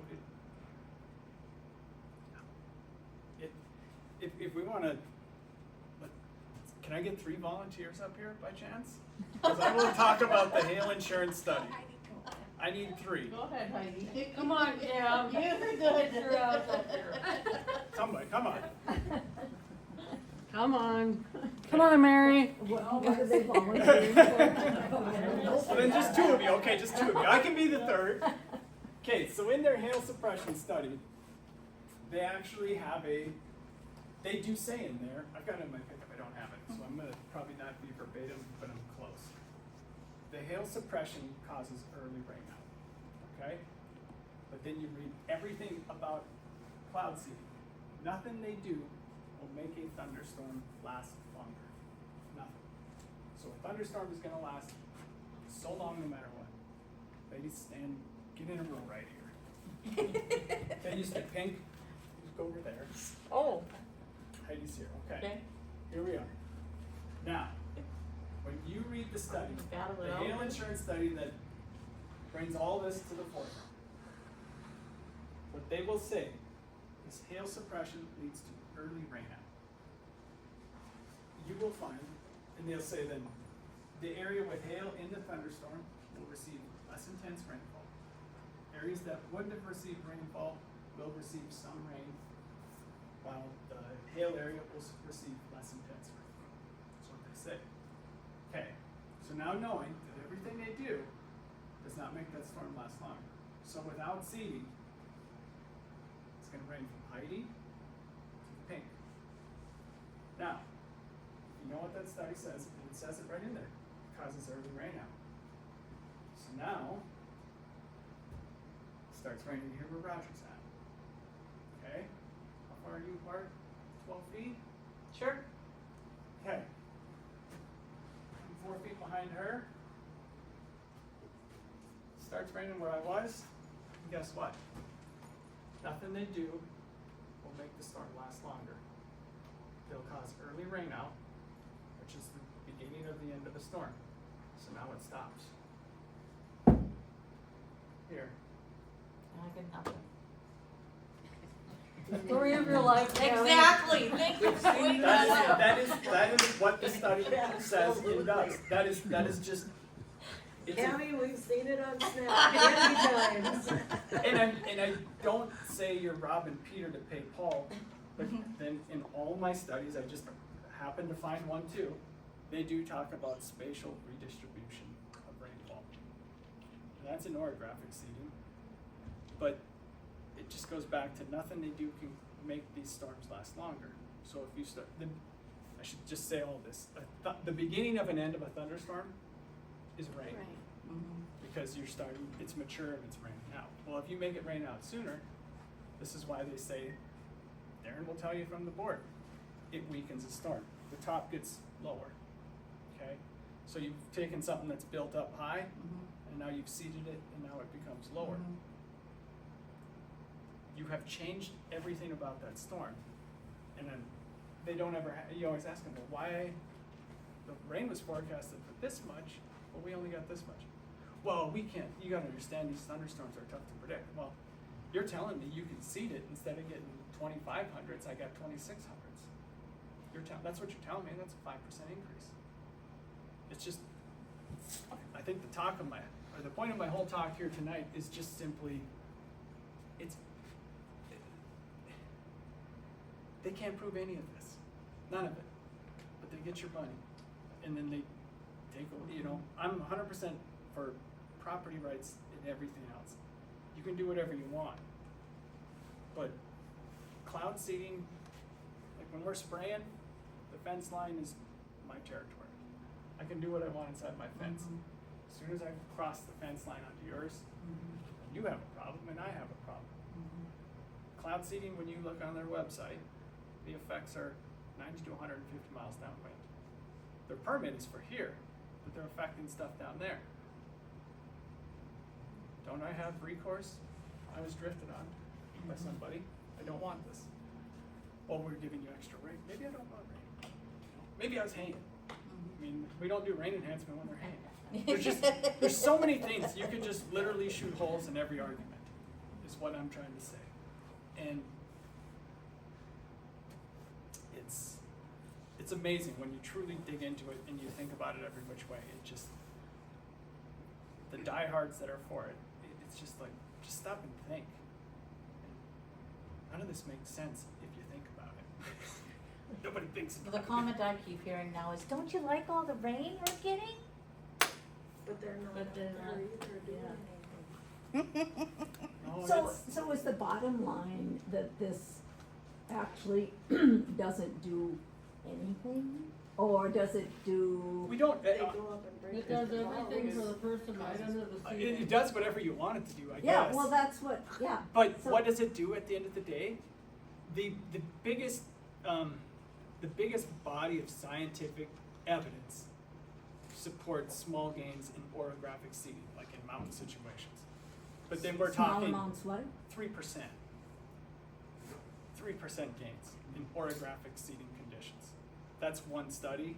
if we wanna, can I get 3 volunteers up here by chance? Because I will talk about the hail insurance study. I need 3. Go ahead, Heidi. Come on, Jim, you're good. You're out there. Somebody, come on. Come on. Come on, Mary. What are they volunteering for? So then just 2 of you, okay, just 2 of you. I can be the 3rd. Okay, so in their hail suppression study, they actually have they do say in there, I've got it in my pickup, I don't have it, so I'm gonna probably not be verbatim, but I'm close. The hail suppression causes early rainout, okay? But then you read everything about cloud seeding. Nothing they do will make a thunderstorm last longer. Nothing. So a thunderstorm is gonna last so long no matter what. Ladies, get in a row right here. Then you say pink, just go over there. Oh. Heidi's here, okay. Okay. Here we are. Now, when you read the study, Battle it the out. hail insurance study that brings all this to the forefront, what they will say is hail suppression leads to early rainout. You will find, and they'll say then, the area with hail in the thunderstorm will receive less intense rainfall. Areas that wouldn't have received rainfall will receive some rain, while the hail area will receive less intense rainfall. say. Okay, so now knowing that everything they do does not make that storm last longer. So without seeding, it's gonna rain from Heidi to Pink. Now, you know what that study says, and it says it right in there, it causes early rain out. So now, it starts raining here where Roger's at. Okay, how far are you apart? 12 feet? Sure. Okay. I'm 4 feet behind her. Starts raining where I was, and guess what? Nothing they do will make the storm last longer. They'll cause early rain out, which is the beginning of the end of the storm. So now it stops. Here. I get nothing. Story of your life, Karen. Exactly, thank you. That is what the study says it does. That is just, it's a, Tammy, we've seen it on Snap many times. and I don't say you're robbing Peter to pay Paul, but then in all my studies, I just happened to find one too. They do talk about spatial redistribution of rainfall. And that's in orographic seeding, but it just goes back to nothing they do can make these storms last longer. So if you start, I should just say all this. The beginning of an end of a thunderstorm is rain. Because you're starting, it's mature and it's raining out. Well, if you make it rain out sooner, this is why they say, Darren will tell you from the board, it weakens the storm. The top gets lower, okay? So you've taken something that's built up high, and now you've seeded it, and now it becomes lower. You have changed everything about that storm. And then they don't ever, you always ask them, well, why the rain was forecasted for this much, but we only got this much. Well, we can't, you gotta understand these thunderstorms are tough to predict. Well, you're telling me you can seed it, instead of getting 2500s, I got 2600s. That's what you're telling me, that's a 5% increase. It's just, I think the point of my whole talk here tonight is just simply, they can't prove any of this, none of it, but they get your money, and then they take, I'm 100% for property rights and everything else. You can do whatever you want, but cloud seeding, like when we're spraying, the fence line is my territory. I can do what I want inside my fence. As soon as I cross the fence line onto yours, you have a problem and I have a problem. Cloud seeding, when you look on their website, the effects are 90 to 150 miles downwind. Their permit is for here, but they're affecting stuff down there. Don't I have recourse? I was drifted on by somebody. I don't want this. Well, we're giving you extra rain. Maybe I don't want rain. Maybe I was hanging. I mean, we don't do rain enhancement when they're hanging. There's so many things. You could just literally shoot holes in every argument, is what I'm trying to say. And it's amazing when you truly dig into it and you think about it every which way. It just, the diehards that are for it, it's just like, just stop and think. None of this makes sense if you think about it. Nobody thinks about The it. comment I keep hearing now is, don't you like all the rain we're getting? But they're not, But they're not, either doing anything. No, So is the bottom line that this actually doesn't do anything? Or does it do? we don't, They go up and break It does the everything for flowers. the person right under the seat. it does whatever you want it to do, I Yeah, guess. well, that's what, yeah. But So- what does it do at the end of the day? The biggest body of scientific evidence supports small gains in orographic seeding, like in mountain situations. But then we're Small talking amounts what? 3%. 3% gains in orographic seeding conditions. That's one study,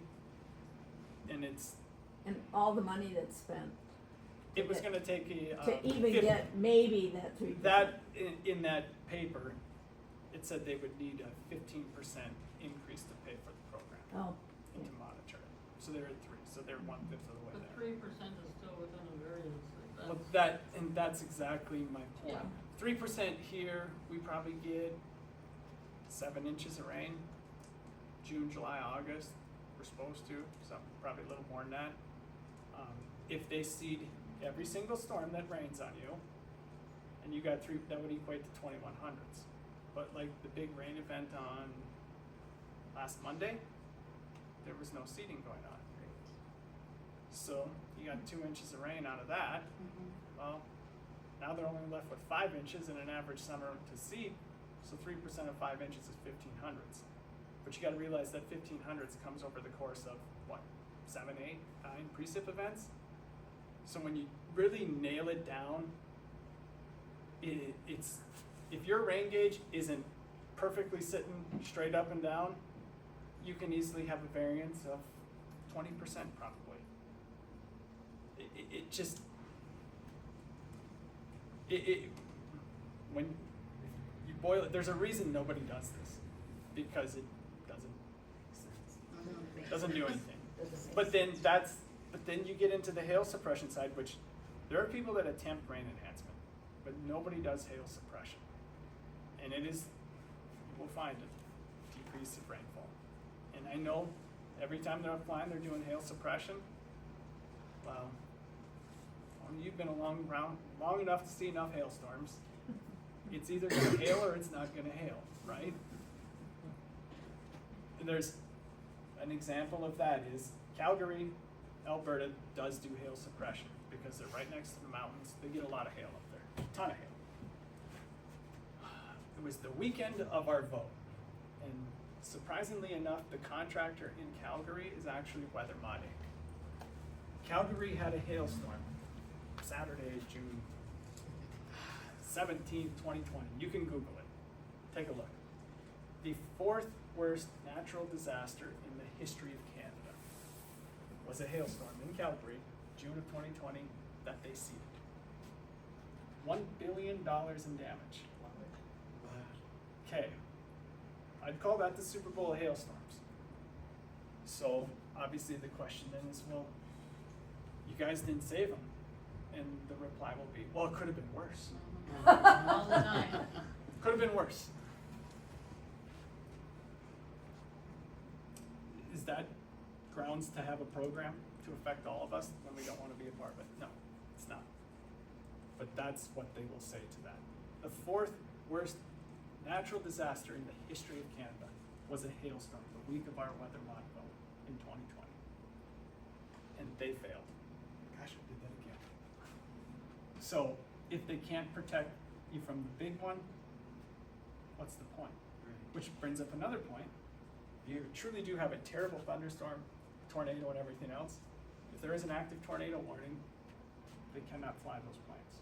and And all the money that's spent it was gonna take a, to even 50 get maybe that 3%. that, in that paper, it said they would need a 15% increase to pay for the program Oh, and to monitor it. So they're at 3, so they're 1/5 of the way But there. 3% is still within a variance, like Well, that's. that's exactly my point. Yeah. 3% here, we probably get 7 inches of rain. June, July, August, we're supposed to, some, probably a little more than that. If they seed every single storm that rains on you, and you got three, that would equate to 2100s. But like the big rain event on last Monday, there was no seeding going on. So you got 2 inches of rain out of that. Well, now they're only left with 5 inches in an average summer to seed. So 3% of 5 inches is 1500s. But you got to realize that 1500s comes over the course of what, 7, 8, 9 precip events. So when you really nail it down, it's if your rain gauge isn't perfectly sitting straight up and down, you can easily have a variance of 20% probably. It just when you boil it, there's a reason nobody does this, because it doesn't do anything. But then you get into the hail suppression side, which there are people that attempt rain enhancement, but nobody does hail suppression. And it is, you will find a decrease of rainfall. And I know every time they're applying, they're doing hail suppression. Well, when you've been along long enough to see enough hailstorms, it's either gonna hail or it's not gonna hail, right? And there's an example of that is Calgary, Alberta does do hail suppression because they're right next to the mountains. They get a lot of hail up there, a ton of hail. It was the weekend of our vote, and surprisingly enough, the contractor in Calgary is actually Weather Modification. Calgary had a hailstorm Saturday, June 17th, 2020. You can Google it. Take a look. The 4th worst natural disaster in the history of Canada was a hailstorm in Calgary, June of 2020, that they seeded. $1 billion in damage. Okay, I'd call that the Super Bowl of hailstorms. So obviously the question then is, well, you guys didn't save them. And the reply will be, well, it could have been worse. All the time. Could have been worse. Is that grounds to have a program to affect all of us when we don't want to be a part of it? No, it's not. But that's what they will say to that. The 4th worst natural disaster in the history of Canada was a hailstorm the week of our Weather Mod vote in 2020. And they failed. Gosh, I did that again. So if they can't protect you from the big one, what's the point? Which brings up another point. You truly do have a terrible thunderstorm, tornado, and everything else. If there is an active tornado warning, they cannot fly those planes.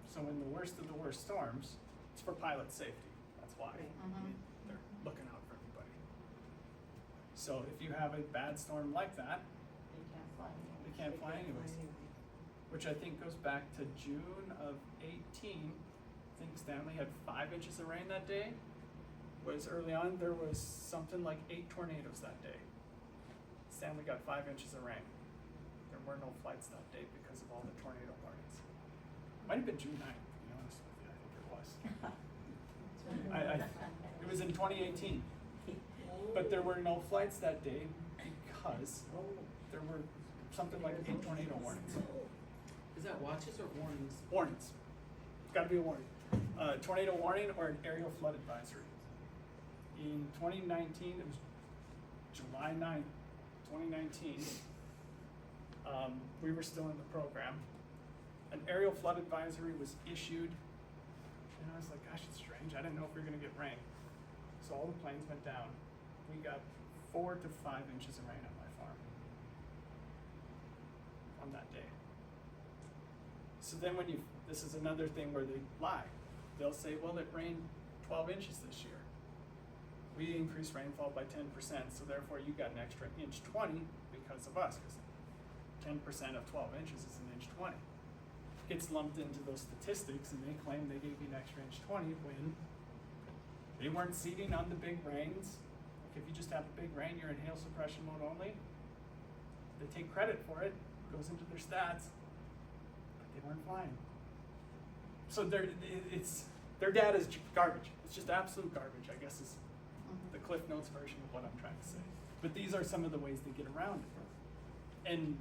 So in the worst of the worst storms, it's for pilot safety. That's why. I mean, they're looking out for everybody. So if you have a bad storm like that, they can't fly anyways. Which I think goes back to June of 18. I think Stanley had 5 inches of rain that day. Was early on, there was something like 8 tornadoes that day. Stanley got 5 inches of rain. There were no flights that day because of all the tornado warnings. Might have been June 9th, to be honest with you. I think it was. It was in 2018. But there were no flights that day because there were something like 8 tornado warnings. Is that watches or warnings? Warnings. It's got to be a warning. Tornado warning or an aerial flood advisory. In 2019, it was July 9th, 2019, we were still in the program. An aerial flood advisory was issued, and I was like, gosh, it's strange. I didn't know if we were going to get rain. So all the planes went down. We got 4 to 5 inches of rain on my farm on that day. So then when this is another thing where they lie. They'll say, well, it rained 12 inches this year. We increased rainfall by 10%, so therefore you got an extra inch 20 because of us, because 10% of 12 inches is an inch 20. Gets lumped into those statistics, and they claim they gave you an extra inch 20 when they weren't seeding on the big rains. Like if you just have a big rain, you're in hail suppression mode only. They take credit for it, goes into their stats, but they weren't flying. So their data is garbage. It's just absolute garbage, I guess is the Cliff Notes version of what I'm trying to say. But these are some of the ways they get around it. And,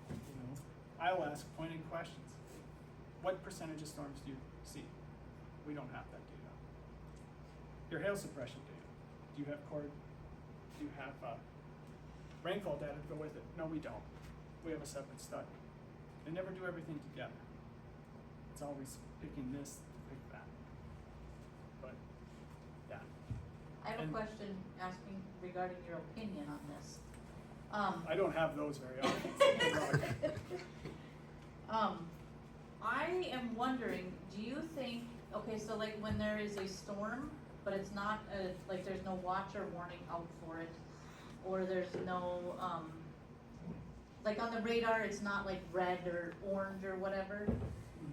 you know, I'll ask pointed questions. What percentage of storms do you see? We don't have that data. Your hail suppression data. Do you have do you have rainfall data to go with it? No, we don't. We have a separate study. They never do everything together. It's always picking this to pick that. But, yeah. I have a And- question asking regarding your opinion on this. I don't have those very often. I am wondering, do you think, okay, so like when there is a storm, but it's not like there's no watch or warning out for it, or there's no, like on the radar, it's not like red or orange or whatever,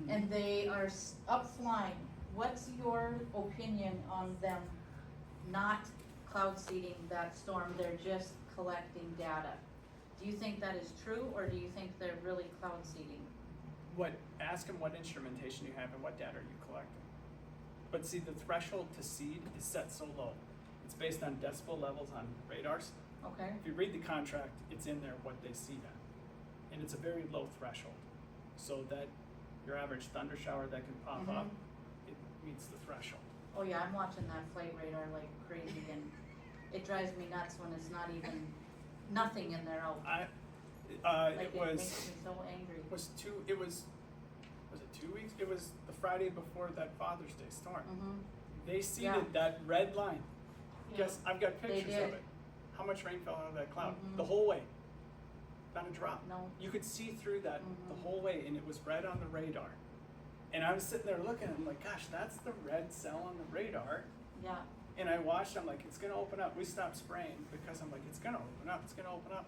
and they are up flying, what's your opinion on them not cloud seeding that storm, they're just collecting data? Do you think that is true, or do you think they're really cloud seeding? Ask them what instrumentation you have and what data are you collecting. But see, the threshold to seed is set so low. It's based on decibel levels on radars. Okay, If you read the contract, it's in there what they seed at. And it's a very low threshold. So that your average thunder shower that can pop up, it meets the threshold. oh yeah, I'm watching that flight radar like crazy, and it drives me nuts when it's not even, nothing in there out. Like It it was, makes me so angry. was it 2 weeks? It was the Friday before that Father's Day storm. They seeded Yeah. that red line. Yeah. Yes, I've got They pictures of did. it. How much rain fell out of that cloud? Mhm. The whole way. Not a drop. No. You could see through that the Mhm. whole way, and it was red on the radar. And I was sitting there looking, and I'm like, gosh, that's the red cell on the radar. Yeah, And I watched, I'm like, it's gonna open up. We stopped spraying because I'm like, it's gonna open up, it's gonna open up.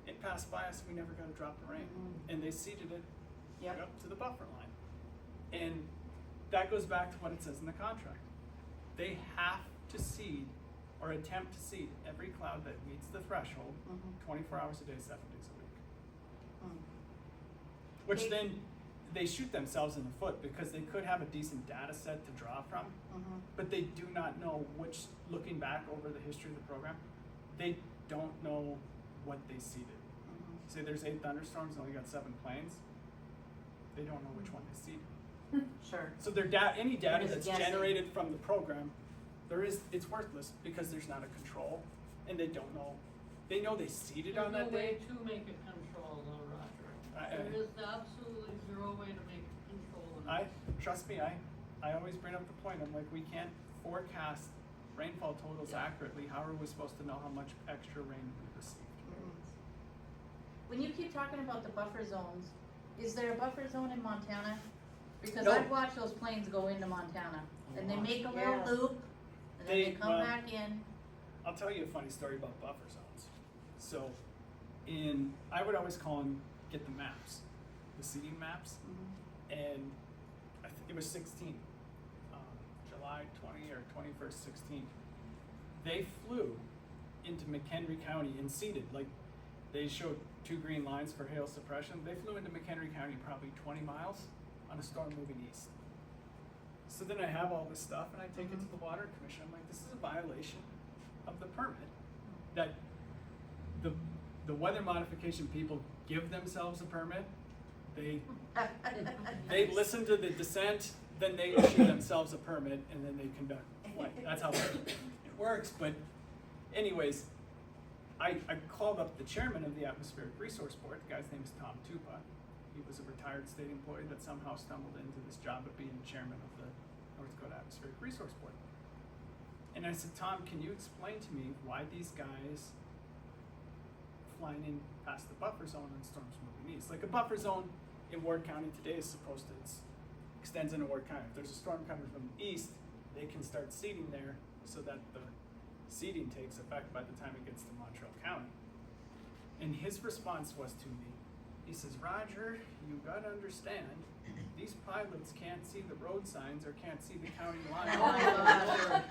It passed by us, we never got a drop of rain. Mhm. And they seeded it Yep. up to the buffer line. And that goes back to what it says in the contract. They have to seed or attempt to seed every cloud that meets the threshold 24 hours a day, 7 days a week. Which They- then they shoot themselves in the foot because they could have a decent data set to draw from, but they do not know which, looking back over the history of the program, they don't know what they seeded. Say there's 8 thunderstorms and only got 7 planes, they don't know which one they seeded. Sure. So their any data They're just that's guessing. generated from the program, it's worthless because there's not a control, and they don't know. They know they seeded on that day. There's no way to make it control though, Roger. I- There is absolutely zero way to make it control. Trust me, I always bring up the point. I'm like, we can't forecast rainfall totals accurately. How are we supposed to know how much extra rain we received? When you keep talking about the buffer zones, is there a buffer zone in Montana? Because No. I've watched those planes go into Montana, and they make a little Yeah. loop, and then they They- come well, back in. I'll tell you a funny story about buffer zones. So, I would always call them, get the maps, the seeding maps, and I think it was 16, July 20 or 21st, 16. They flew into McHenry County and seeded, like they showed 2 green lines for hail suppression. They flew into McHenry County probably 20 miles on a storm moving east. So then I have all this stuff and I take it to the Water Commission. I'm like, this is a violation of the permit that the weather modification people give themselves a permit. They listen to the dissent, then they issue themselves a permit, and then they conduct flight. That's how it works. But anyways, I called up the chairman of the Atmospheric Resource Board. The guy's name is Tom Tupa. He was a retired state employee that somehow stumbled into this job of being chairman of the North Dakota Atmospheric Resource Board. And I said, Tom, can you explain to me why these guys flying in past the buffer zone and storms moving east? Like a buffer zone in Ward County today is supposed to, extends into Ward County. If there's a storm coming from the east, they can start seeding there so that the seeding takes effect by the time it gets to Mountrail County. And his response was to me, he says, Roger, you gotta understand, these pilots can't see the road signs or can't see the county line.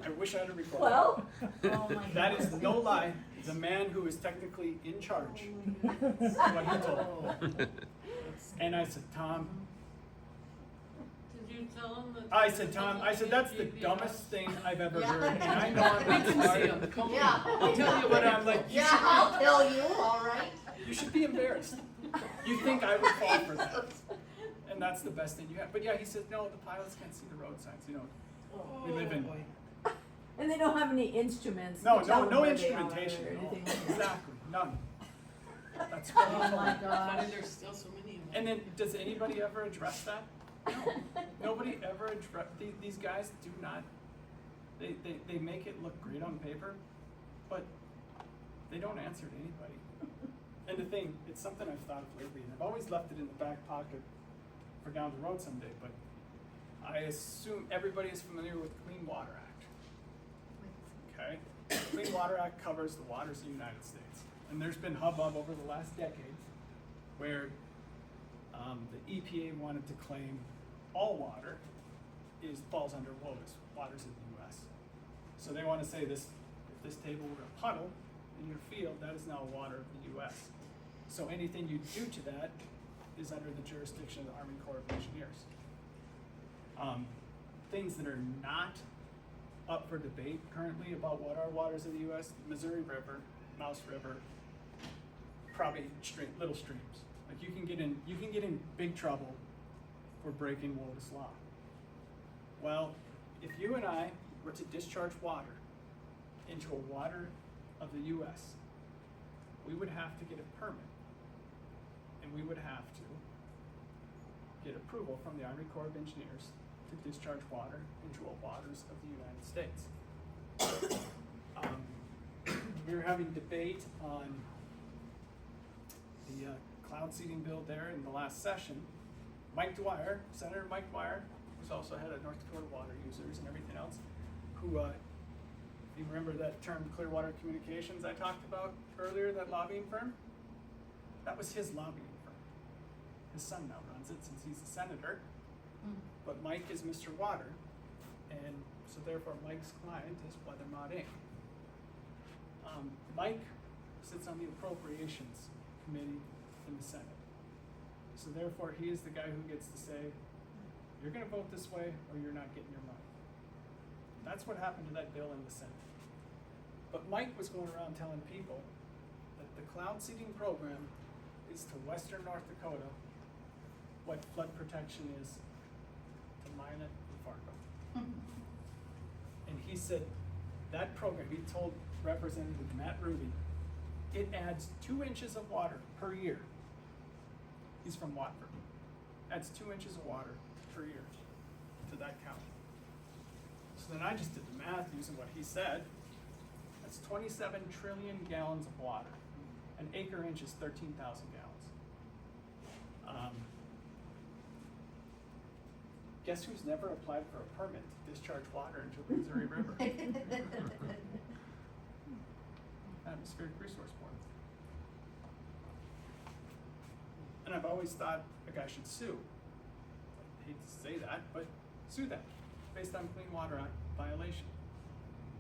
I wish I had a recording. Well, Oh my That is God. no lie. The man who is technically in charge. Is what he told me. And I said, Tom, Did you tell him that? I said, Tom, I said, that's the GPS? dumbest thing I've ever Yeah. heard, and I know I'm We not can see smart. him, come Yeah. on, I'll tell you But what I'm like, you Yeah, should I'll tell you, all right. You should be embarrassed. You think I would fall for that. And that's the best thing you have. But yeah, he said, no, the pilots can't see the road signs, you know. We live in- Oh, boy. And they don't have any instruments No, to tell no them where they instrumentation are or at all. anything like that. Exactly, none. That's Oh what my Funny, gosh. there's still so many of them. And then, does anybody ever address that? No. Nobody ever address, these guys do not, they make it look great on paper, but they don't answer to anybody. And the thing, it's something I've thought of lately, and I've always left it in the back pocket for down the road someday, but I assume everybody is familiar with Clean Water Act. Okay? The Clean Water Act covers the waters of the United States. And there's been hubbub over the last decade where the EPA wanted to claim all water falls under WOTUS, waters of the US. So they want to say this, if this table were a puddle in your field, that is now water of the US. So anything you do to that is under the jurisdiction of the Army Corps of Engineers. Things that are not up for debate currently about what are waters of the US, Missouri River, Mouse River, probably little streams. Like you can get in big trouble for breaking WOTUS law. Well, if you and I were to discharge water into a water of the US, we would have to get a permit. And we would have to get approval from the Army Corps of Engineers to discharge water into waters of the United States. We were having debate on the cloud seeding bill there in the last session. Mike Dwyer, Senator Mike Dwyer, who's also head of North Dakota Water Users and everything else, who, you remember that term Clearwater Communications I talked about earlier, that lobbying firm? That was his lobbying firm. His son now runs it since he's a senator. But Mike is Mr. Water, and so therefore Mike's client is Weather Mod Inc. Mike sits on the Appropriations Committee in the Senate. So therefore he is the guy who gets to say, you're gonna vote this way or you're not getting your money. That's what happened to that bill in the Senate. But Mike was going around telling people that the cloud seeding program is to western North Dakota what flood protection is to Minot and Fargo. And he said that program, he told Representative Matt Ruby, it adds 2 inches of water per year. He's from Watford. Adds 2 inches of water per year to that county. So then I just did the math using what he said. That's 27 trillion gallons of water. An acre inch is 13,000 gallons. Guess who's never applied for a permit to discharge water into the Missouri River? Atmospheric Resource Board. And I've always thought a guy should sue. I hate to say that, but sue them based on Clean Water Act violation.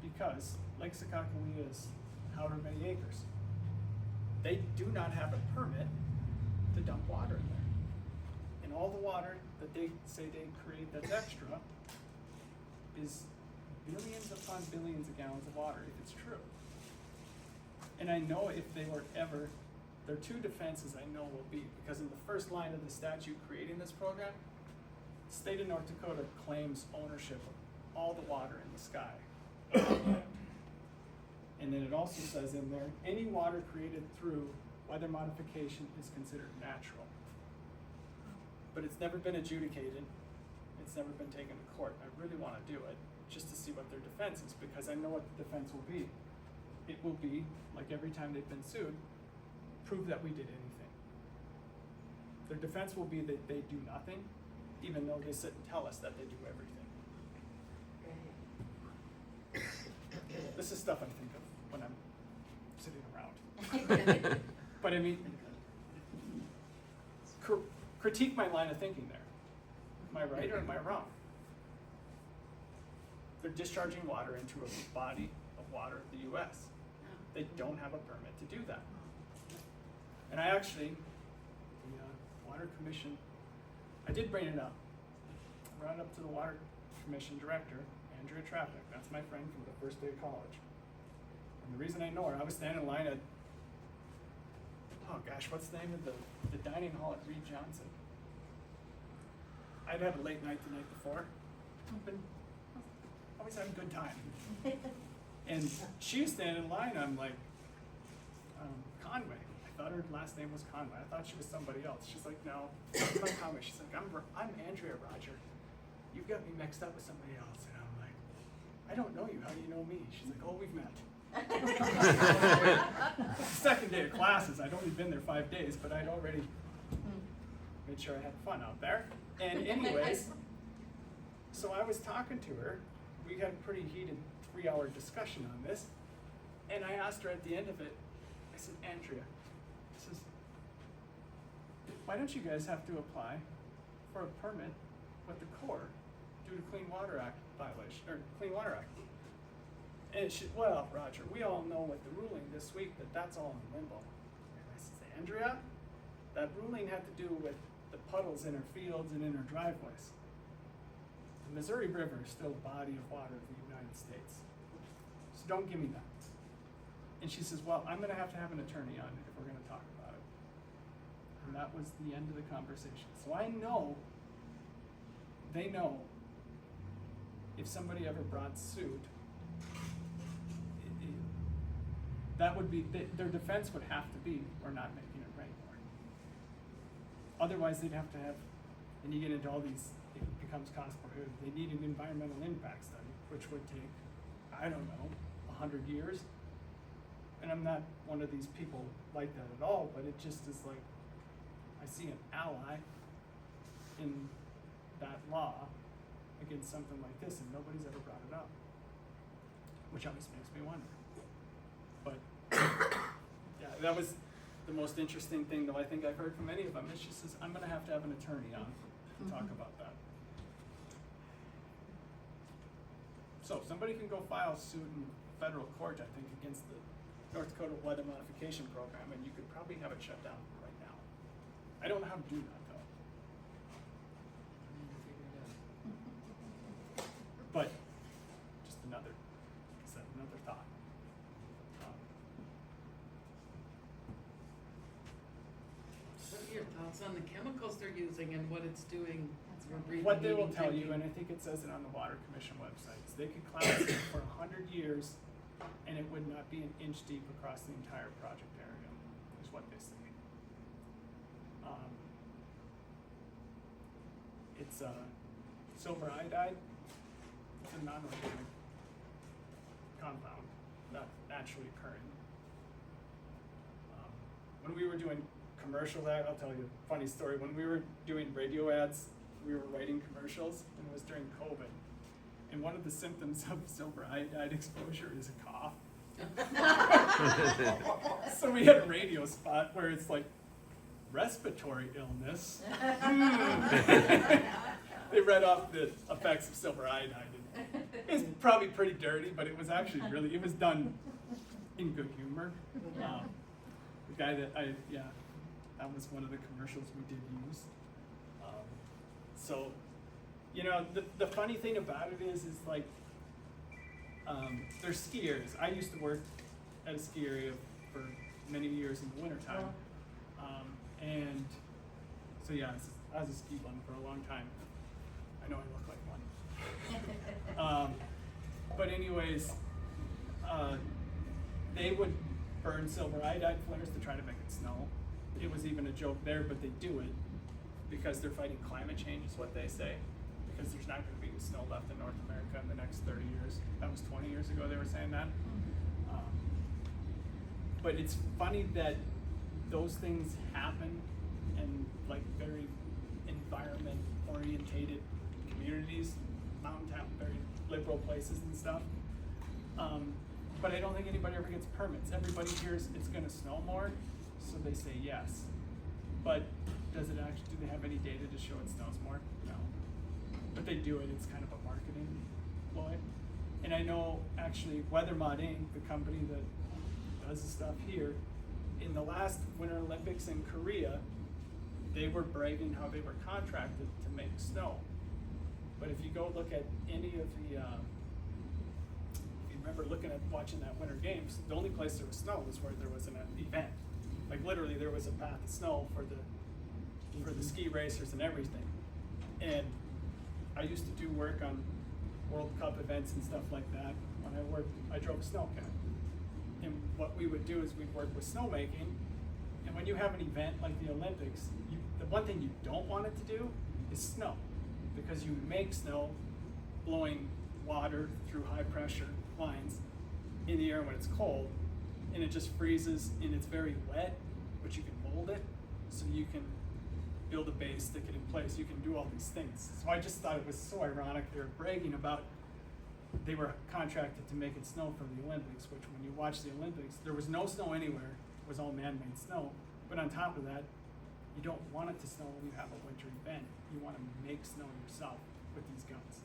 Because Lake Sakakawea is however many acres. They do not have a permit to dump water in there. And all the water that they say they create that's extra is billions upon billions of gallons of water, if it's true. And I know if they were ever, there are 2 defenses I know will be, because in the first line of the statute creating this program, the state of North Dakota claims ownership of all the water in the sky. And then it also says in there, any water created through weather modification is considered natural. But it's never been adjudicated. It's never been taken to court. I really want to do it just to see what their defense is, because I know what the defense will be. It will be, like every time they've been sued, prove that we did anything. Their defense will be that they do nothing, even though they sit and tell us that they do everything. This is stuff I think of when I'm sitting around. But I mean, critique my line of thinking there. Am I right or am I wrong? They're discharging water into a body of water of the US. They don't have a permit to do that. And I actually, the Water Commission, I did bring it up. run up to the Water Commission Director, Andrea Traffic, that's my friend from the first day of college. And the reason I know her, I was standing in line at, oh gosh, what's the name of the dining hall at Reed Johnson? I'd had a late night the night before. Always having a good time. And she was standing in line, I'm like, Conway. I thought her last name was Conway. I thought she was somebody else. She's like, no, I'm not Conway. She's like, I'm Andrea, Roger. You've got me mixed up with somebody else. And I'm like, I don't know you. How do you know me? She's like, oh, we've met. Second day of classes. I'd only been there 5 days, but I'd already made sure I had fun out there. And anyways, so I was talking to her. We had a pretty heated 3-hour discussion on this. And I asked her at the end of it, I said, Andrea, I says, why don't you guys have to apply for a permit with the Corps due to Clean Water Act violation, or Clean Water Act? And she, well, Roger, we all know with the ruling this week that that's all in limbo. And I said, Andrea, that ruling had to do with the puddles in our fields and in our driveways. The Missouri River is still a body of water of the United States. So don't give me that. And she says, well, I'm gonna have to have an attorney on it if we're gonna talk about it. And that was the end of the conversation. So I know, they know, if somebody ever brought suit, that would be, their defense would have to be, we're not making it rain more. Otherwise, they'd have to have, and you get into all these, it becomes cost prohibitive. They need an environmental impact study, which would take, I don't know, 100 years. And I'm not one of these people like that at all, but it just is like, I see an ally in that law against something like this, and nobody's ever brought it up, which always makes me wonder. But yeah, that was the most interesting thing, though I think I've heard from any of them. Is she says, I'm gonna have to have an attorney on to talk about that. So somebody can go file suit in federal court, I think, against the North Dakota Weather Modification Program, and you could probably have it shut down right now. I don't know how to do that, though. But just another thought. What are your thoughts on the chemicals they're using and what it's doing? We're breathing, What they will eating, tell you, drinking. and I think it says it on the Water Commission websites, they could cloud it for 100 years and it would not be an inch deep across the entire project area, is what they say. It's silver iodide. It's a non-organic compound, not naturally occurring. When we were doing commercials, I'll tell you a funny story. When we were doing radio ads, we were writing commercials, and it was during COVID. And one of the symptoms of silver iodide exposure is a cough. So we had a radio spot where it's like, respiratory illness. They read off the effects of silver iodide. It's probably pretty dirty, but it was actually really, it was done in good humor. The guy that that was one of the commercials we did use. So, you know, the funny thing about it is like, they're skiers. I used to work at a ski area for many years in the wintertime. And so yeah, I was a ski bum for a long time. I know I look like one. But anyways, they would burn silver iodide flares to try to make it snow. It was even a joke there, but they do it because they're fighting climate change is what they say. Because there's not gonna be snow left in North America in the next 30 years. That was 20 years ago they were saying that. But it's funny that those things happen in like very environment orientated communities, mountain town, very liberal places and stuff. But I don't think anybody ever gets permits. Everybody hears it's gonna snow more, so they say yes. But does it actually, do they have any data to show it snows more? No. But they do it, it's kind of a marketing ploy. And I know actually Weather Mod Inc., the company that does the stuff here, in the last Winter Olympics in Korea, they were bragging how they were contracted to make snow. But if you go look at any of the, if you remember watching that Winter Games, the only place there was snow was where there was an event. Like literally there was a path of snow for the ski racers and everything. And I used to do work on World Cup events and stuff like that. When I drove a snowcat. And what we would do is we'd work with snowmaking. And when you have an event like the Olympics, the one thing you don't want it to do is snow. Because you make snow blowing water through high pressure lines in the air when it's cold, and it just freezes and it's very wet, but you can mold it so you can build a base, stick it in place, you can do all these things. So I just thought it was so ironic they were bragging about they were contracted to make it snow for the Olympics, which when you watch the Olympics, there was no snow anywhere, it was all man-made snow, but on top of that, you don't want it to snow when you have a winter event. You want to make snow yourself with these guns.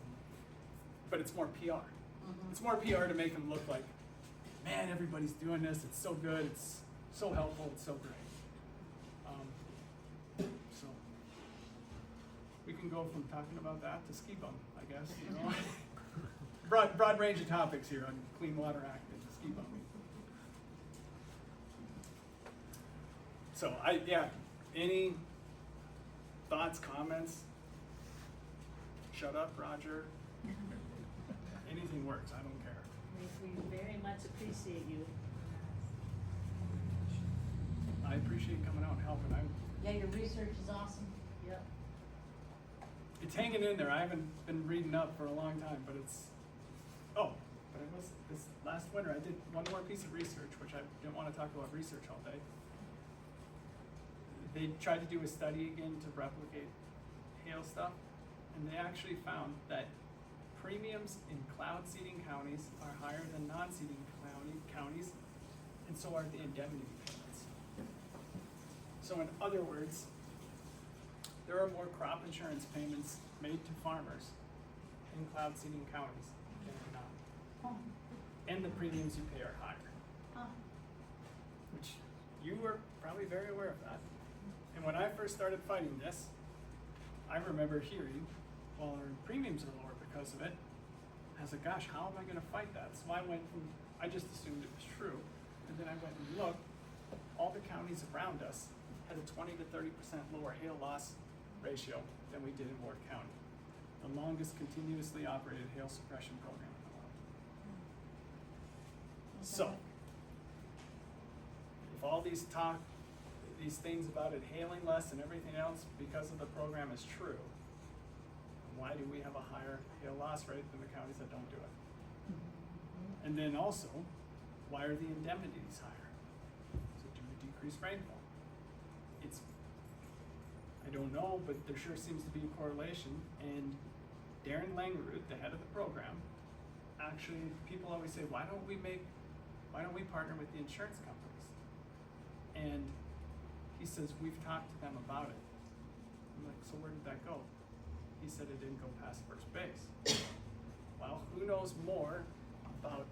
But it's more PR. It's more PR to make them look like, man, everybody's doing this, it's so good, it's so helpful, it's so great. So, we can go from talking about that to ski bum, I guess, you know. broad range of topics here on Clean Water Act and ski bum. So, any thoughts, comments? Shut up, Roger. Anything works, I don't care. We very much appreciate you. I appreciate coming out and helping. Yeah, your research is awesome. Yep. It's hanging in there. I haven't been reading up for a long time, but it's, but it was this last winter. I did one more piece of research, which I didn't want to talk about research all day. They tried to do a study again to replicate hail stuff, and they actually found that premiums in cloud seeding counties are higher than non-seeding counties, and so are the indemnity payments. So in other words, there are more crop insurance payments made to farmers in cloud seeding counties than in non. Oh, And the premiums you pay are higher, oh. which you were probably very aware of that. And when I first started fighting this, I remember hearing, well, our premiums are lower because of it. I was like, gosh, how am I gonna fight that? So I just assumed it was true. And then I went and looked, all the counties around us had a 20 to 30% lower hail loss ratio than we did in Ward County, the longest continuously operated hail suppression program in the world. So, if all these things about it hailing less and everything else because of the program is true, why do we have a higher hail loss rate than the counties that don't do it? And then also, why are the indemnities higher? Is it due to decreased rainfall? I don't know, but there sure seems to be a correlation. And Darren Langeroot, the head of the program, actually, people always say, why don't we partner with the insurance companies? And he says, we've talked to them about it. I'm like, so where did that go? He said it didn't go past first base. Well, who knows more about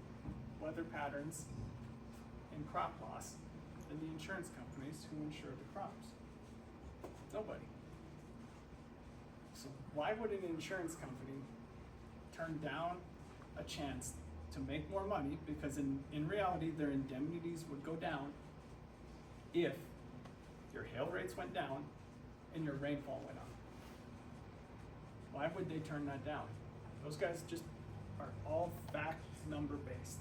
weather patterns and crop loss than the insurance companies who insure the crops? Nobody. So why would an insurance company turn down a chance to make more money? Because in reality, their indemnities would go down if your hail rates went down and your rainfall went up. Why would they turn that down? Those guys just are all fact number based.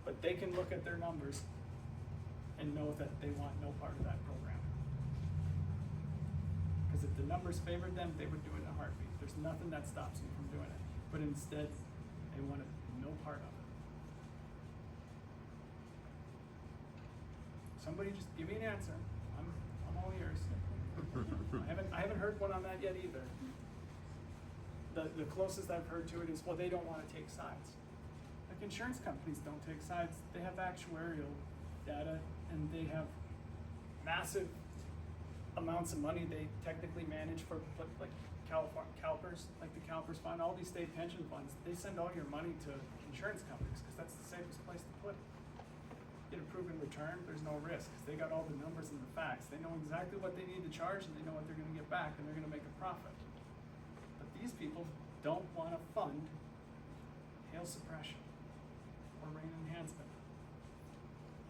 But they can look at their numbers and know that they want no part of that program. Because if the numbers favored them, they would do it in a heartbeat. There's nothing that stops them from doing it. But instead, they wanted no part of it. Somebody just give me an answer. I'm all ears. I haven't heard one on that yet either. The closest I've heard to it is, well, they don't want to take sides. Like insurance companies don't take sides. They have actuarial data and they have massive amounts of money they technically manage for, like California CalPERS, like the CalPERS fund, all these state pension funds. They send all your money to insurance companies because that's the safest place to put it. Get a proven return, there's no risk because they got all the numbers and the facts. They know exactly what they need to charge and they know what they're going to get back and they're going to make a profit. But these people don't wanna fund hail suppression or rain enhancement.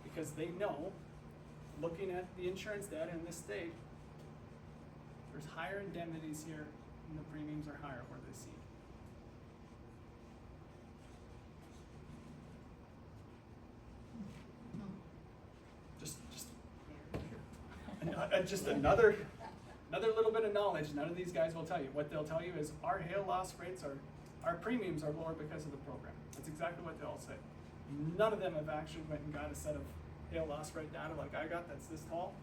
Because they know, looking at the insurance data in this state, there's higher indemnities here and the premiums are higher where they see. Just another little bit of knowledge. None of these guys will tell you. What they'll tell you is our hail loss rates our premiums are lower because of the program. That's exactly what they'll say. None of them have actually went and got a set of hail loss rate data like I got that's this tall.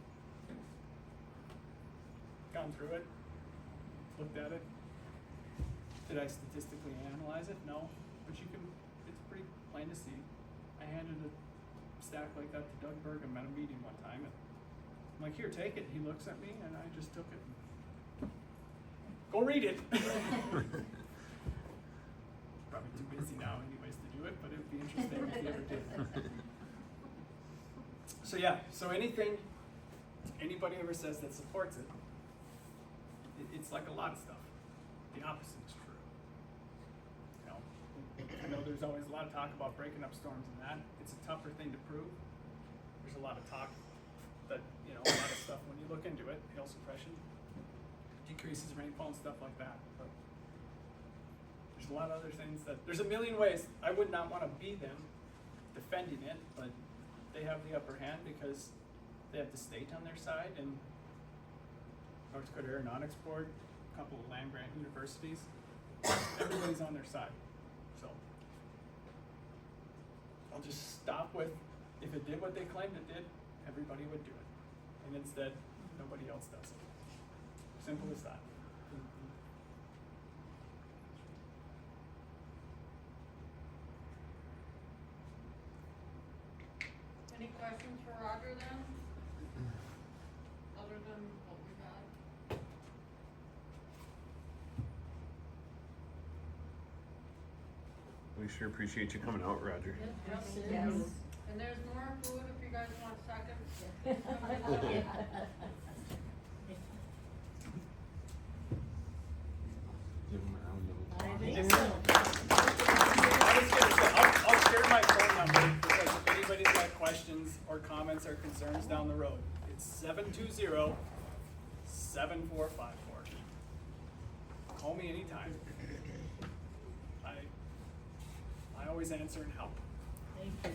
Gone through it, looked at it. Did I statistically analyze it? No, but it's pretty plain to see. I handed a stack like that to Doug Burgum at a meeting one time, and I'm like, here, take it. He looks at me, and I just took it. Go read it. Probably too busy now anyways to do it, but it would be interesting if he ever did. So yeah, so anybody ever says that supports it, it's like a lot of stuff. The opposite is true. You know, I know there's always a lot of talk about breaking up storms and that. It's a tougher thing to prove. There's a lot of talk that, you know, a lot of stuff when you look into it, hail suppression decreases rainfall and stuff like that. But there's a lot of other things there's a million ways. I would not want to be them defending it, but they have the upper hand because they have the state on their side and North Dakota Aeronautics Board, a couple of land grant universities. Everybody's on their side. So I'll just stop with, if it did what they claimed it did, everybody would do it. And instead, nobody else does it. Simple as that. Any questions for Roger then? Other than what we got? We sure appreciate you coming out, Roger. Yep. Yes. And there's more food if you guys want seconds. Give him a round of I applause. think Yes. so. I was gonna say, I'll share my phone number because if anybody's got questions or comments or concerns down the road, it's 720-7454. Call me anytime. I always answer and help. Thank you.